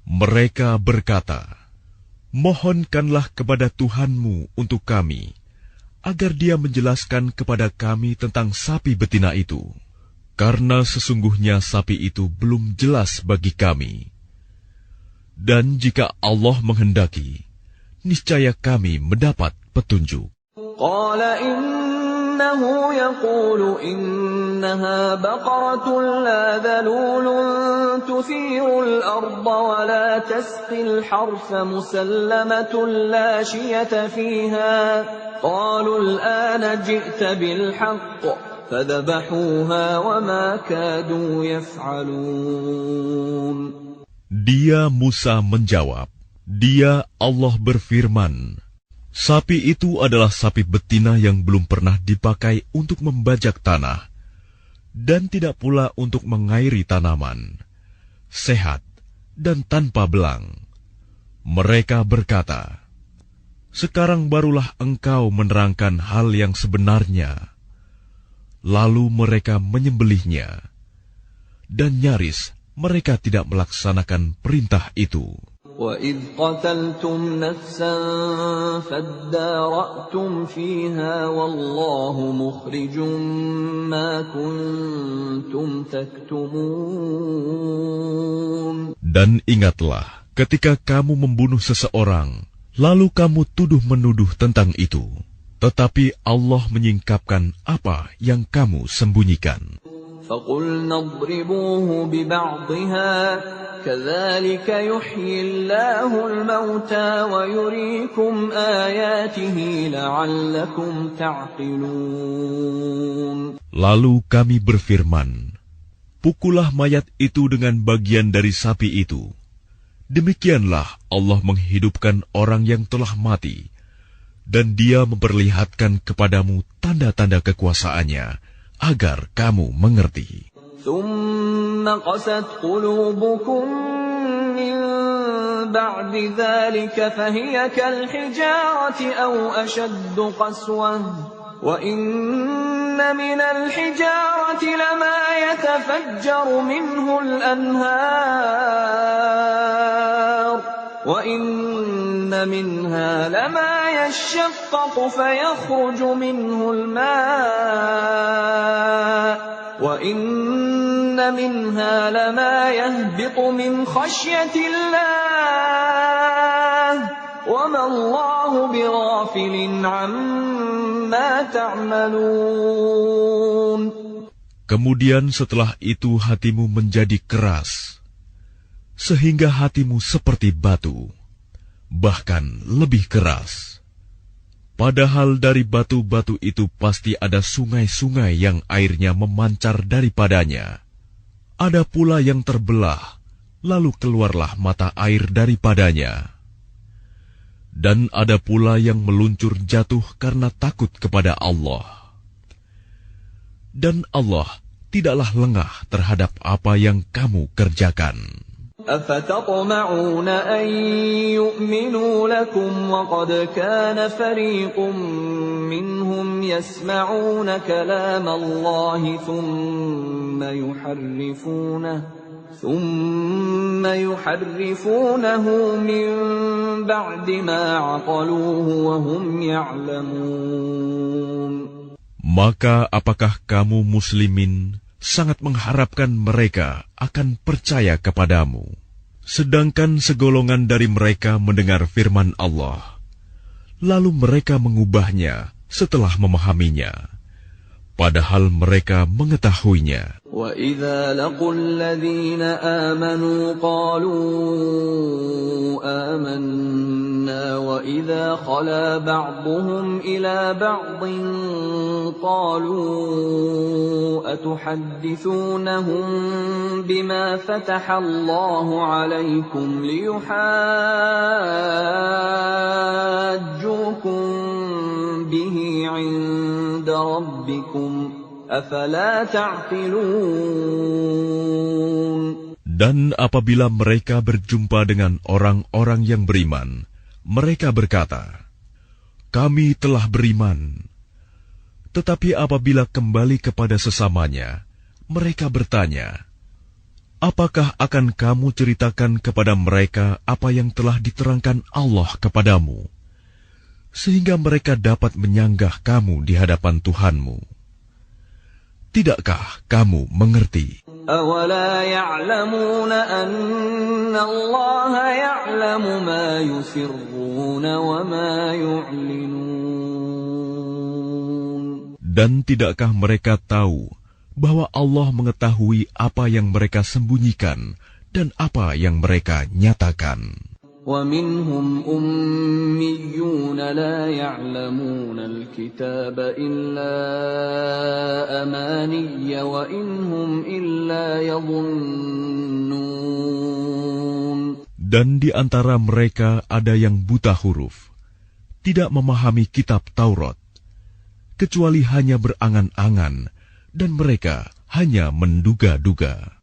Mereka berkata, mohonkanlah kepada Tuhanmu untuk kami, agar Dia menjelaskan kepada kami tentang sapi betina itu. Karena sesungguhnya sapi itu belum jelas bagi kami. Dan jika Allah menghendaki, niscaya kami mendapat petunjuk. قَالَ إِنَّهُ يَقُولُ إِنَّهَا بَقَرَةٌ لَّا ذَلُولٌ تُثِيرُ الْأَرْضَ وَلَا تَسْقِي الْحَرْثَ مُسَلَّمَةٌ لَّا شِيَةَ فِيهَا قَالُوا الْآنَ جِئْتَ بِالْحَقِّ فَذَبَحُوهَا وَمَا كَادُوا يَفْعَلُونَ. Dia, Musa, menjawab, Dia, Allah berfirman, sapi itu adalah sapi betina yang belum pernah dipakai untuk membajak tanah, dan tidak pula untuk mengairi tanaman, sehat dan tanpa belang. Mereka berkata, Sekarang barulah engkau menerangkan hal yang sebenarnya. Lalu mereka menyembelihnya, dan nyaris mereka tidak melaksanakan perintah itu. وَإِذْ قَتَلْتُمْ نَفْسًا فَادَّارَأْتُمْ فِيهَا وَاللَّهُ مُخْرِجٌ مَا كُنْتُمْ تَكْتُمُونَ. Dan ingatlah ketika kamu membunuh seseorang, lalu kamu tuduh-menuduh tentang itu, tetapi Allah menyingkapkan apa yang kamu sembunyikan. فَقُلْنَا اضْرِبُوهُ بِبَعْضِهَا كَذَلِكَ يُحْيِي اللَّهُ الْمَوْتَى وَيُرِيكُمْ آيَاتِهِ لَعَلَّكُمْ تَعْقِلُونَ. Lalu kami berfirman, pukullah mayat itu dengan bagian dari sapi itu. Demikianlah Allah menghidupkan orang yang telah mati, dan Dia memperlihatkan kepadamu tanda-tanda kekuasaannya, agar kamu mengerti. ثُمَّ قَسَتْ قُلُوبُكُم مِّن بَعْدِ ذَلِكَ فَهِيَ كَالْحِجَارَةِ أَوْ أَشَدُّ قَسْوَةً وَإِنَّ مِنَ الْحِجَارَةِ لَمَا يَتَفَجَّرُ مِنْهُ الْأَنْهَارُ وَإِنَّ مِنْهَا لَمَا يَشَّقَّقُ فَيَخْرُجُ مِنْهُ الْمَاءُ وَإِنَّ مِنْهَا لَمَا يَهْبِطُ مِنْ خَشْيَةِ اللَّهِ وَمَا اللَّهُ بِغَافِلٍ عَمَّا تَعْمَلُونَ. Kemudian setelah itu hatimu menjadi keras, sehingga hatimu seperti batu, bahkan lebih keras. Padahal dari batu-batu itu pasti ada sungai-sungai yang airnya memancar daripadanya. Ada pula yang terbelah, lalu keluarlah mata air daripadanya. Dan ada pula yang meluncur jatuh karena takut kepada Allah. Dan Allah tidaklah lengah terhadap apa yang kamu kerjakan. أَفَتَطْمَعُونَ أَن يُؤْمِنُوا لَكُمْ وَقَدْ كَانَ فَرِيقٌ مِّنْهُمْ يَسْمَعُونَ كَلَامَ اللَّهِ ثُمَّ يُحَرِّفُونَهُ مِن بَعْدِ مَا عَقَلُوهُ وَهُمْ يَعْلَمُونَ. Maka apakah kamu muslimin sangat mengharapkan mereka akan percaya kepadamu, sedangkan segolongan dari mereka mendengar firman Allah, lalu mereka mengubahnya setelah memahaminya, padahal mereka mengetahuinya. وَإِذَا لَقُوا الَّذِينَ آمَنُوا قَالُوا آمَنَّا وَإِذَا خَلَا بَعْضُهُمْ إِلَى بَعْضٍ قَالُوا أَتُحَدِّثُونَهُم بِمَا فَتَحَ اللَّهُ عَلَيْكُمْ لِيُحَاجُّوكُم بِهِ عِندَ رَبِّكُمْ أَفَلَا تَعْقِلُونَ. Dan apabila mereka berjumpa dengan orang-orang yang beriman, mereka berkata, kami telah beriman. Tetapi apabila kembali kepada sesamanya, mereka bertanya, apakah akan kamu ceritakan kepada mereka apa yang telah diterangkan Allah kepadamu, sehingga mereka dapat menyanggah kamu di hadapan Tuhanmu? Tidakkah kamu mengerti? أَوَلَا يَعْلَمُونَ أَنَّ اللَّهَ يَعْلَمُ مَا يُسِرُّونَ وَمَا يُعْلِنُونَ. Dan tidakkah mereka tahu bahwa Allah mengetahui apa yang mereka sembunyikan dan apa yang mereka nyatakan? وَمِنْهُمْ أُمِّيُّونَ لَا يَعْلَمُونَ الْكِتَابَ إِلَّا أَمَانِيَّ وَإِنْ هُمْ إِلَّا يَظُنُّونَ. Dan di antara mereka ada yang buta huruf, tidak memahami kitab Taurat, kecuali hanya berangan-angan, dan mereka hanya menduga-duga.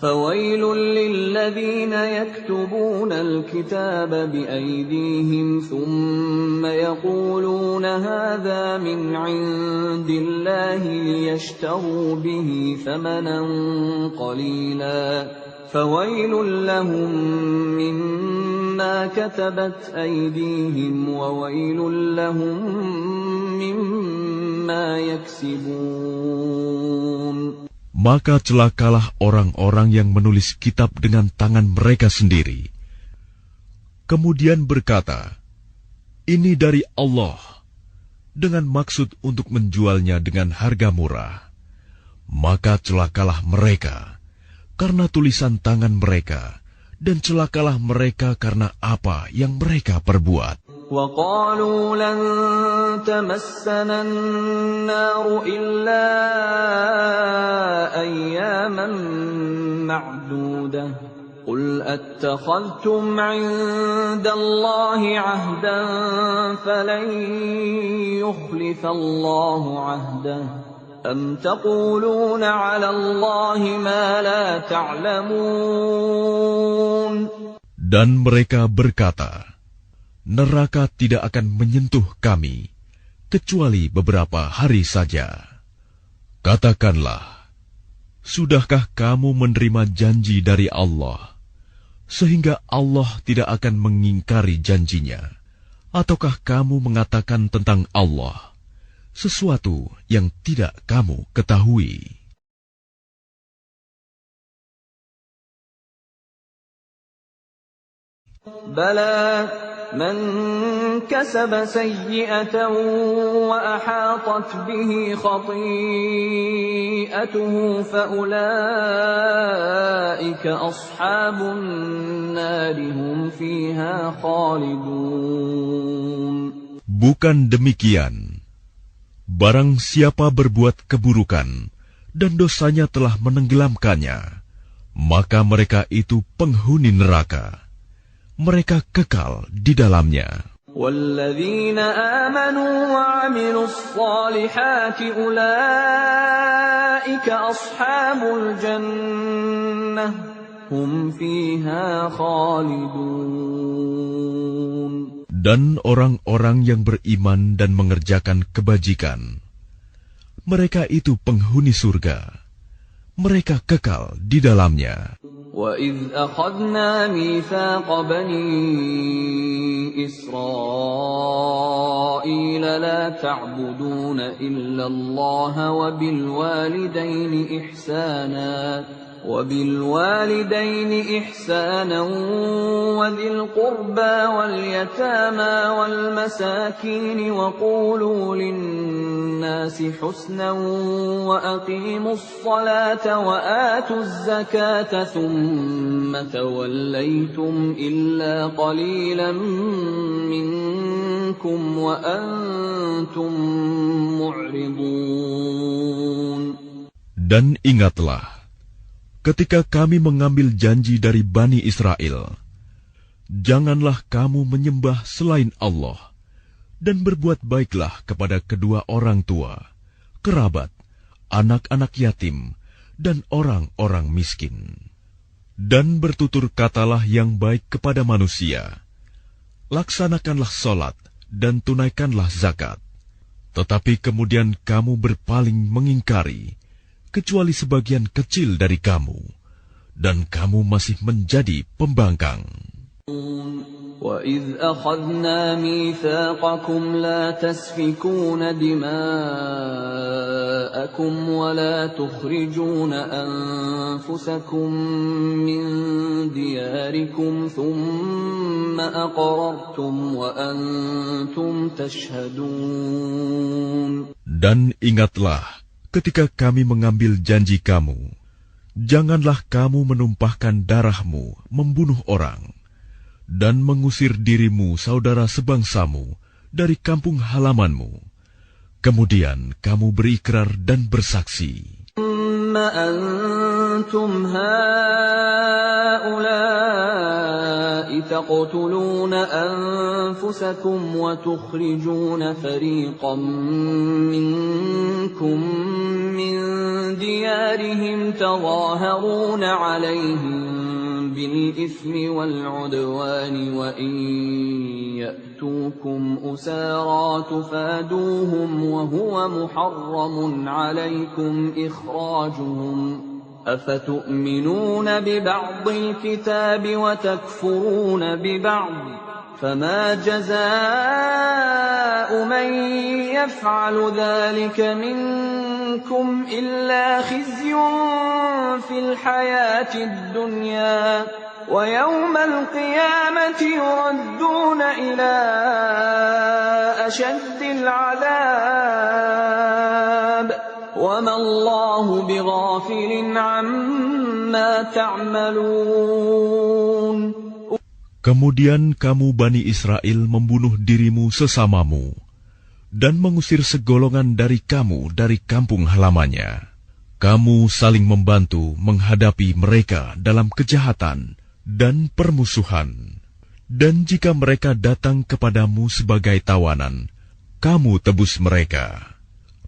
فويل للذين يكتبون الكتاب بأيديهم ثم يقولون هذا من عند الله ليشتروا به ثمنا قليلا فويل لهم مما كتبت أيديهم وويل لهم مما يكسبون. Maka celakalah orang-orang yang menulis kitab dengan tangan mereka sendiri. Kemudian berkata, ini dari Allah, dengan maksud untuk menjualnya dengan harga murah. Maka celakalah mereka, karena tulisan tangan mereka, dan celakalah mereka karena apa yang mereka perbuat. وَقَالُوا لَن تَمَسَّنَا النَّارُ إِلَّا أَيَّامًا مَّعْدُودَةً قُلْ أَتَّخَذْتُمْ عِندَ اللَّهِ عَهْدًا فَلَن يُخْلِفَ اللَّهُ عَهْدَهُ أَمْ تَقُولُونَ عَلَى اللَّهِ مَا لَا تَعْلَمُونَ. Dan mereka berkata, neraka tidak akan menyentuh kami, kecuali beberapa hari saja. Katakanlah, sudahkah kamu menerima janji dari Allah, sehingga Allah tidak akan mengingkari janjinya? Ataukah kamu mengatakan tentang Allah sesuatu yang tidak kamu ketahui? Bala man kasaba sayyi'atan wa ahatat bihi khati'atuhu fa ulaika ashabun nari hum fiha khalidun. Bukan demikian. Barang siapa berbuat keburukan dan dosanya telah menenggelamkannya, maka mereka itu penghuni neraka. Mereka kekal di dalamnya. وَالَّذِينَ آمَنُوا وَعَمِلُوا الصَّالِحَاتِ أُولَئِكَ أَصْحَابُ الْجَنَّةِ هُمْ فِيهَا خَالِدُونَ. Dan orang-orang yang beriman dan mengerjakan kebajikan, mereka itu penghuni surga. Mereka kekal di dalamnya. وَإِذْ أَخَذْنَا مِيثَاقَ بَنِي إِسْرَائِيلَ لَا تَعْبُدُونَ إِلَّا اللَّهَ وَبِالْوَالِدَيْنِ إِحْسَانًا وَذِي الْقُرْبَى وَالْيَتَامَى وَالْمَسَاكِينِ وَقُولُوا لِلنَّاسِ حُسْنًا وَأَقِيمُوا الصَّلَاةَ وَآتُوا الزَّكَاةَ ثُمَّ تَوَلَّيْتُمْ إِلَّا قَلِيلًا مِّنكُمْ وَأَنتُمْ مُعْرِضُونَ. Dan ingatlah, ketika kami mengambil janji dari Bani Israel, janganlah kamu menyembah selain Allah, dan berbuat baiklah kepada kedua orang tua, kerabat, anak-anak yatim, dan orang-orang miskin. Dan bertutur katalah yang baik kepada manusia. Laksanakanlah sholat dan tunaikanlah zakat. Tetapi kemudian kamu berpaling mengingkari, kecuali sebagian kecil dari kamu, dan kamu masih menjadi pembangkang. وَإِذْ أَخَذْنَا مِيثَاقَكُمْ لَا تَسْفِكُونَ دِمَاءَكُمْ وَلَا تُخْرِجُونَ أَنفُسَكُمْ مِنْ دِيَارِكُمْ ثُمَّ أَقْرَرْتُمْ وَأَنْتُمْ تَشْهَدُونَ. Dan ingatlah, ketika kami mengambil janji kamu, janganlah kamu menumpahkan darahmu, membunuh orang, dan mengusir dirimu saudara sebangsamu dari kampung halamanmu. Kemudian kamu berikrar dan bersaksi. أَنْتُمْ هَؤُلَاءِ تقتلون أنفسكم وتخرجون فريقا منكم من ديارهم تظاهرون عليهم بالإثم والعدوان وإن يأتوكم أسارى تفادوهم وهو محرم عليكم إخراجهم أفتؤمنون ببعض الكتاب وتكفرون ببعض فما جزاء من يفعل ذلك منكم إلا خزي في الحياة الدنيا ويوم القيامة يردون إلى أشد العذاب وما الله بغافل عما تعملون. Kemudian kamu Bani Israel membunuh dirimu sesamamu dan mengusir segolongan dari kamu dari kampung halamannya. Kamu saling membantu menghadapi mereka dalam kejahatan dan permusuhan. Dan jika mereka datang kepadamu sebagai tawanan, kamu tebus mereka.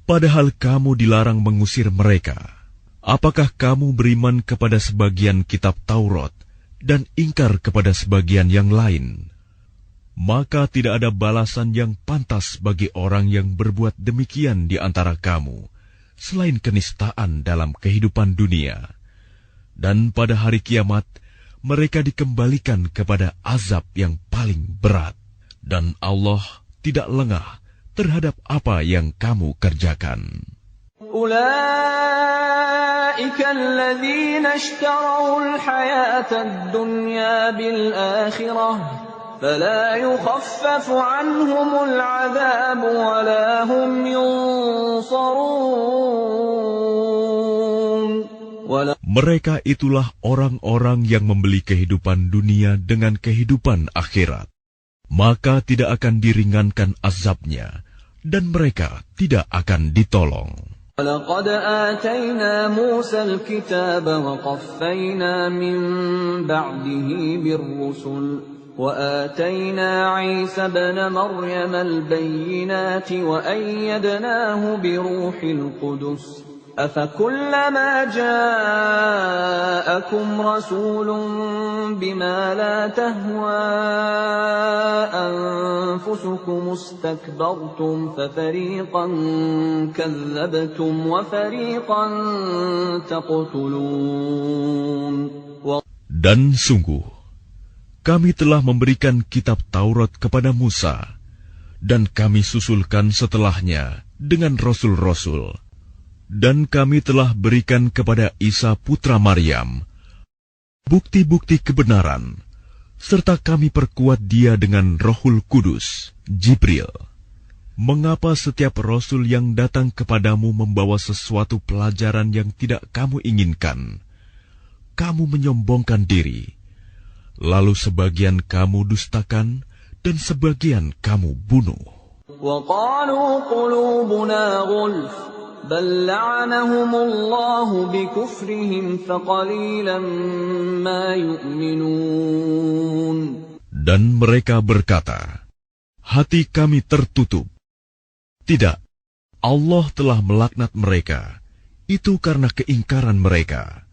Padahal kamu dilarang mengusir mereka. Apakah kamu beriman kepada sebagian kitab Taurat dan ingkar kepada sebagian yang lain? Maka tidak ada balasan yang pantas bagi orang yang berbuat demikian di antara kamu, selain kenistaan dalam kehidupan dunia. Dan pada hari kiamat, mereka dikembalikan kepada azab yang paling berat. Dan Allah tidak lengah terhadap apa yang kamu kerjakan. أولئك الذين اشتروا الحياة الدنيا بالآخرة فلا يخفف عنهم العذاب ولا هم ينصرون. Mereka itulah orang-orang yang membeli kehidupan dunia dengan kehidupan akhirat. Maka tidak akan diringankan azabnya, dan mereka tidak akan ditolong. وَلَقَدْ آتَيْنَا مُوسَى الْكِتَابَ وَقَفَّيْنَا مِنْ بَعْدِهِ بِالرُّسُلِ وَآتَيْنَا عِيسَى ابْنَ مَرْيَمَ الْبَيِّنَاتِ وَأَيَّدْنَاهُ بِرُوحِ الْقُدُسِ أَفَكُلَّمَا جَاءَكُمْ رَسُولٌ بِمَا لَا تَهْوَى أَنفُسُكُمُ اسْتَكْبَرْتُمْ فَفَرِيقًا كَذَّبْتُمْ وَفَرِيقًا تَقْتُلُونَ. Dan sungguh, kami telah memberikan kitab Taurat kepada Musa, dan kami susulkan setelahnya dengan rasul-rasul. Dan kami telah berikan kepada Isa putra Maryam bukti-bukti kebenaran, serta kami perkuat dia dengan Rohul Kudus, Jibril. Mengapa setiap rasul yang datang kepadamu membawa sesuatu pelajaran yang tidak kamu inginkan? Kamu menyombongkan diri, lalu sebagian kamu dustakan, dan sebagian kamu bunuh. وَقَالُوا قُلُوبُنَا غُلْفٌ بل لعنهم الله بكفرهم فقليلا ما يؤمنون. Dan mereka berkata, hati kami tertutup. Tidak, Allah telah melaknat mereka. Itu karena keingkaran mereka.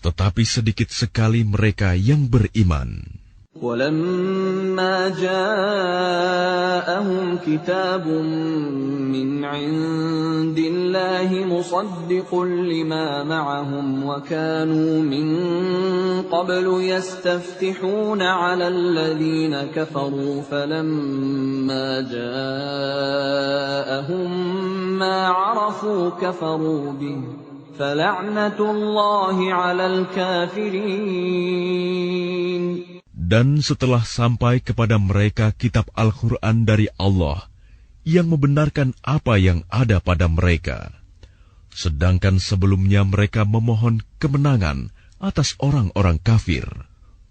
Tetapi sedikit sekali mereka yang beriman. وَلَمَّا جَاءَهُمْ كِتَابٌ مِّنْ عِندِ اللَّهِ مُصَدِّقٌ لِّمَا مَعَهُمْ وَكَانُوا مِن قَبْلُ يَسْتَفْتِحُونَ عَلَى الَّذِينَ كَفَرُوا فَلَمَّا جَاءَهُم مَّا عَرَفُوا كَفَرُوا بِهِ فَلَعْنَةُ اللَّهِ عَلَى الْكَافِرِينَ. Dan setelah sampai kepada mereka kitab Al-Quran dari Allah yang membenarkan apa yang ada pada mereka, sedangkan sebelumnya mereka memohon kemenangan atas orang-orang kafir,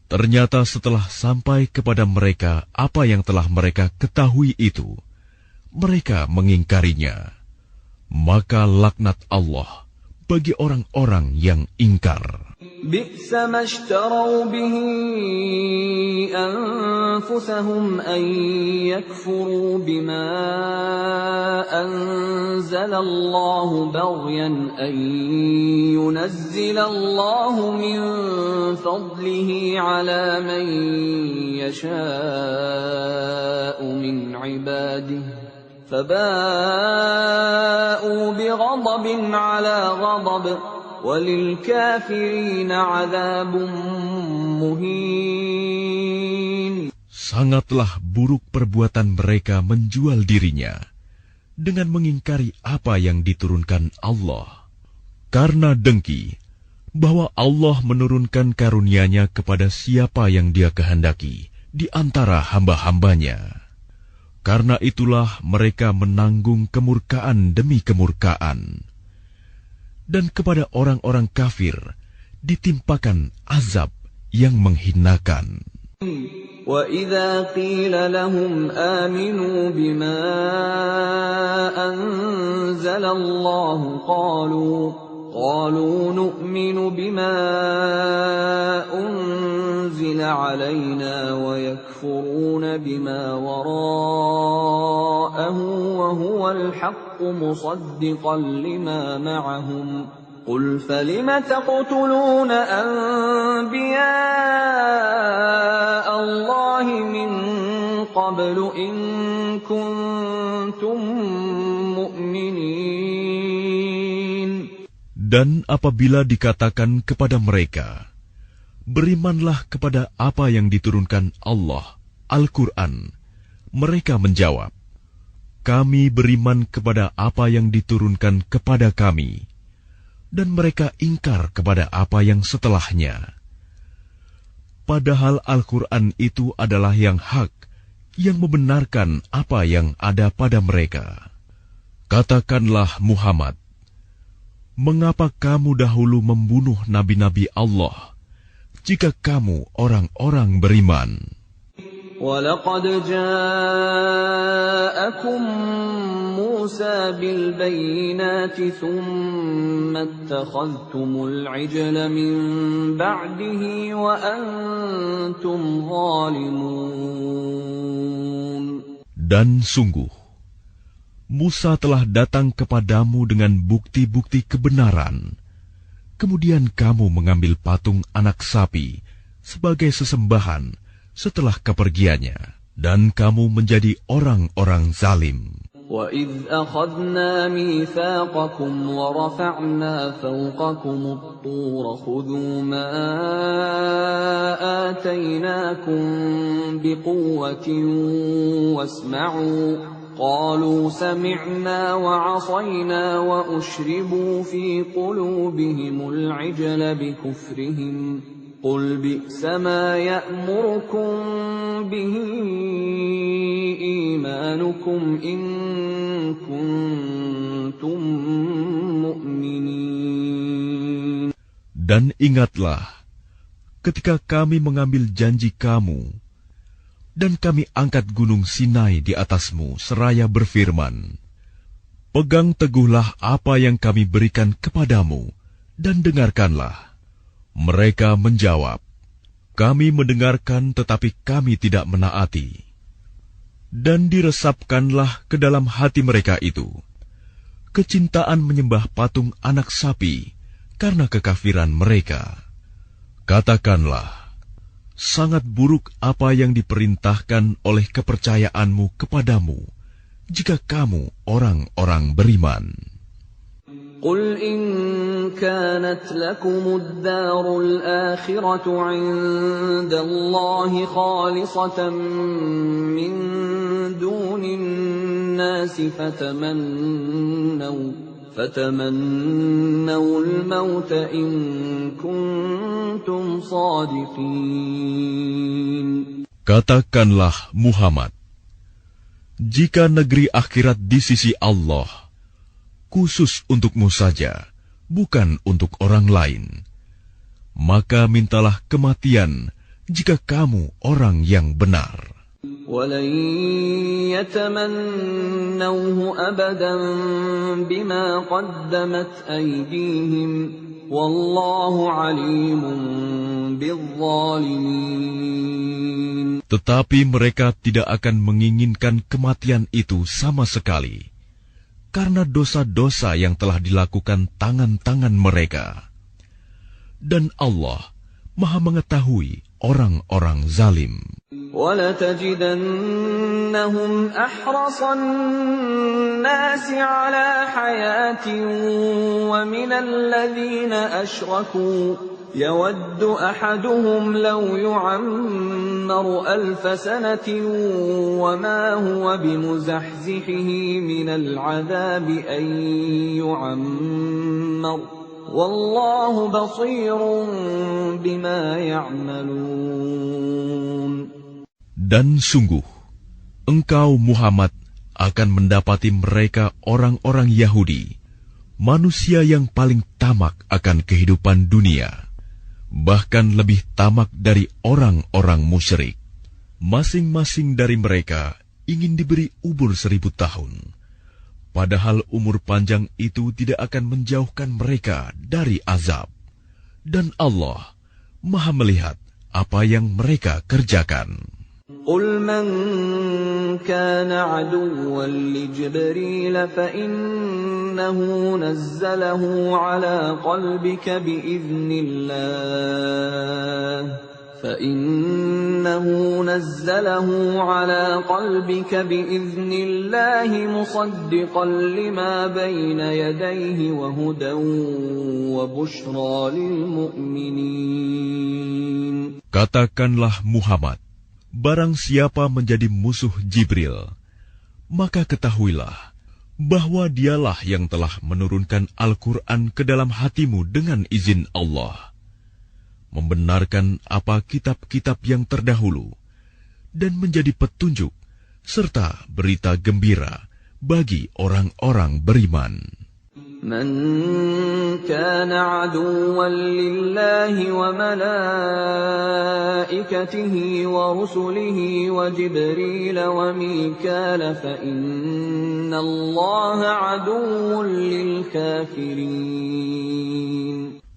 ternyata setelah sampai kepada mereka apa yang telah mereka ketahui itu, mereka mengingkarinya. Maka laknat Allah bagi orang-orang yang ingkar. بئس ما اشتروا به أنفسهم أن يكفروا بما أنزل الله بغيا أن ينزل الله من فضله على من يشاء من عباده فباءوا بغضب على غضب وَلِلْكَافِرِينَ عَذَابٌ مُهِينٌ. Sangatlah buruk perbuatan mereka menjual dirinya dengan mengingkari apa yang diturunkan Allah, karena dengki bahwa Allah menurunkan karunia-Nya kepada siapa yang Dia kehendaki di antara hamba-hambanya. Karena itulah mereka menanggung kemurkaan demi kemurkaan. Dan kepada orang-orang kafir ditimpakan azab yang menghinakan. وَإِذَا قِيلَ لَهُمْ آمِنُوا بِمَا أَنزَلَ اللَّهُ قَالُوا نُؤْمِنُ بِمَا أُنزِلَ عَلَيْنَا وَيَكْفُرُونَ بِمَا وَرَاءَهُ وَهُوَ الْحَقُّ مُصَدِّقًا لِمَا مَعَهُمْ قُلْ فَلِمَ تَقْتُلُونَ أَنبِيَاءَ اللَّهِ مِن قَبْلُ إِن كُنتُم مُّؤْمِنِينَ. Dan apabila dikatakan kepada mereka, berimanlah kepada apa yang diturunkan Allah, Al-Quran, mereka menjawab, kami beriman kepada apa yang diturunkan kepada kami, dan mereka ingkar kepada apa yang setelahnya. Padahal Al-Quran itu adalah yang hak, yang membenarkan apa yang ada pada mereka. Katakanlah Muhammad, mengapa kamu dahulu membunuh nabi-nabi Allah, jika kamu orang-orang beriman? وَلَقَدْ جَاءَكُم مُّوسَىٰ بِالْبَيِّنَاتِ ثُمَّ اتَّخَذْتُمُ الْعِجْلَ مِن بَعْدِهِ وَأَنتُمْ ظَالِمُونَ. Dan sungguh, Musa telah datang kepadamu dengan bukti-bukti kebenaran. Kemudian kamu mengambil patung anak sapi sebagai sesembahan setelah kepergiannya, dan kamu menjadi orang-orang zalim. وَإِذْ أَخَذْنَا مِيثَاقَكُمْ وَرَفَعْنَا فَوْقَكُمُ الطُّورَ خُذُوا مَا آتَيْنَاكُمْ بِقُوَّةٍ وَاسْمَعُوا قَالُوا سَمِعْنَا وَعَصَيْنَا وَأُشْرِبُوا فِي قُلُوبِهِمُ الْعِجْلَ بِكُفْرِهِمْ قُلْ بِئْسَ مَا يَأْمُرُكُمْ بِهِ إِيمَانُكُمْ إِن كُنتُم مُّؤْمِنِينَ. Dan ingatlah ketika kami mengambil janji kamu dan kami angkat gunung Sinai di atasmu seraya berfirman, pegang teguhlah apa yang kami berikan kepadamu dan dengarkanlah. Mereka menjawab, kami mendengarkan tetapi kami tidak menaati. Dan diresapkanlah ke dalam hati mereka itu kecintaan menyembah patung anak sapi karena kekafiran mereka. Katakanlah, sangat buruk apa yang diperintahkan oleh kepercayaanmu kepadamu jika kamu orang-orang beriman. قُلْ إِن كَانَتْ لَكُمُ الدَّارُ الْآخِرَةُ عِندَ اللَّهِ خَالِصَةً مِّن دُونِ النَّاسِ فَتَمَنَّوُا الْمَوْتَ إِن كُنتُمْ صَادِقِينَ. Katakanlah Muhammad, jika negeri akhirat di sisi Allah khusus untukmu saja, bukan untuk orang lain, maka mintalah kematian jika kamu orang yang benar. وَلَن يَتَمَنَّوْهُ أَبَدًا بِمَا قَدَّمَتْ أَيْدِيهِمْ wallahu alimun bizzalimin. Tetapi mereka tidak akan menginginkan kematian itu sama sekali, karena dosa-dosa yang telah dilakukan tangan-tangan mereka. Dan Allah Maha mengetahui orang-orang zalim. وَلَتَجِدَنَّهُمْ أَحْرَصَ النَّاسِ عَلَى حَيَاةٍ وَمِنَ الَّذِينَ أَشْرَكُوا يَوَدُّ أَحَدُهُمْ لَوْ يُعَمَّرُ 1000 سَنَةٍ وَمَا هُوَ بِمُزَحْزِحِهِ مِنَ الْعَذَابِ أَن يُعَمَّرَ Wallahu basirun bima ya'malun. Dan sungguh, engkau Muhammad akan mendapati mereka orang-orang Yahudi, manusia yang paling tamak akan kehidupan dunia, bahkan lebih tamak dari orang-orang musyrik. Masing-masing dari mereka ingin diberi umur 1000 tahun. Padahal umur panjang itu tidak akan menjauhkan mereka dari azab. Dan Allah Maha melihat apa yang mereka kerjakan. Qul man kana aduwwan li Jibril fa innahu nazzalahu ala qalbika bi'iznillah. فَإِنَّهُ نَزَّلَهُ عَلَى قَلْبِكَ بِإِذْنِ اللَّهِ مُصَدِّقًا لِمَا بَيْنَ يَدَيْهِ وَهُدًى وَبُشْرَى لِلْمُؤْمِنِينَ. Katakanlah Muhammad, barang siapa menjadi musuh Jibril, maka ketahuilah bahwa dialah yang telah menurunkan Al-Quran ke dalam hatimu dengan izin Allah, membenarkan apa kitab-kitab yang terdahulu, dan menjadi petunjuk serta berita gembira bagi orang-orang beriman. Man kana aduwwan lillahi wa malaikatihi wa rusulihi wa Jibril wa Mikal fa innallaha aduwwun lil kafirin.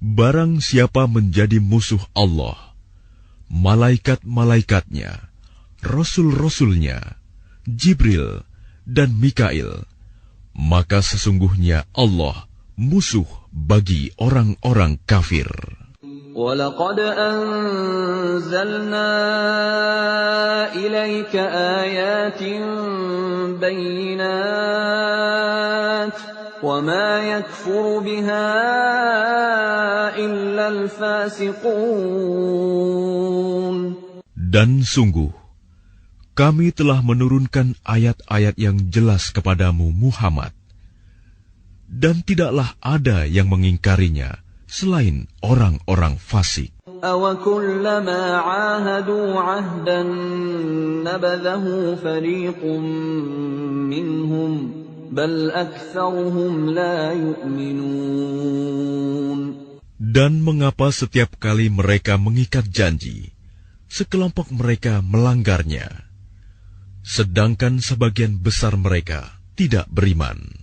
Barang siapa menjadi musuh Allah, malaikat-malaikatnya, rasul-rasulnya, Jibril dan Mikail, maka sesungguhnya Allah musuh bagi orang-orang kafir. وَلَقَدْ أَنزَلْنَا إِلَيْكَ آيَاتٍ بَيِّنَاتٍ وَمَا يَكْفُرُ بِهَا إِلَّا الْفَاسِقُونَ. Dan sungguh, kami telah menurunkan ayat-ayat yang jelas kepadamu Muhammad, dan tidaklah ada yang mengingkarinya selain orang-orang fasik. أَوَكُلَّمَا عَاهَدُوا عَهْدًا نَبَذَهُ فَرِيقٌ مِّنْهُمْ بَلْ أَكْثَرُهُمْ لَا يُؤْمِنُونَ. Dan mengapa setiap kali mereka mengikat janji, sekelompok mereka melanggarnya, sedangkan sebagian besar mereka tidak beriman.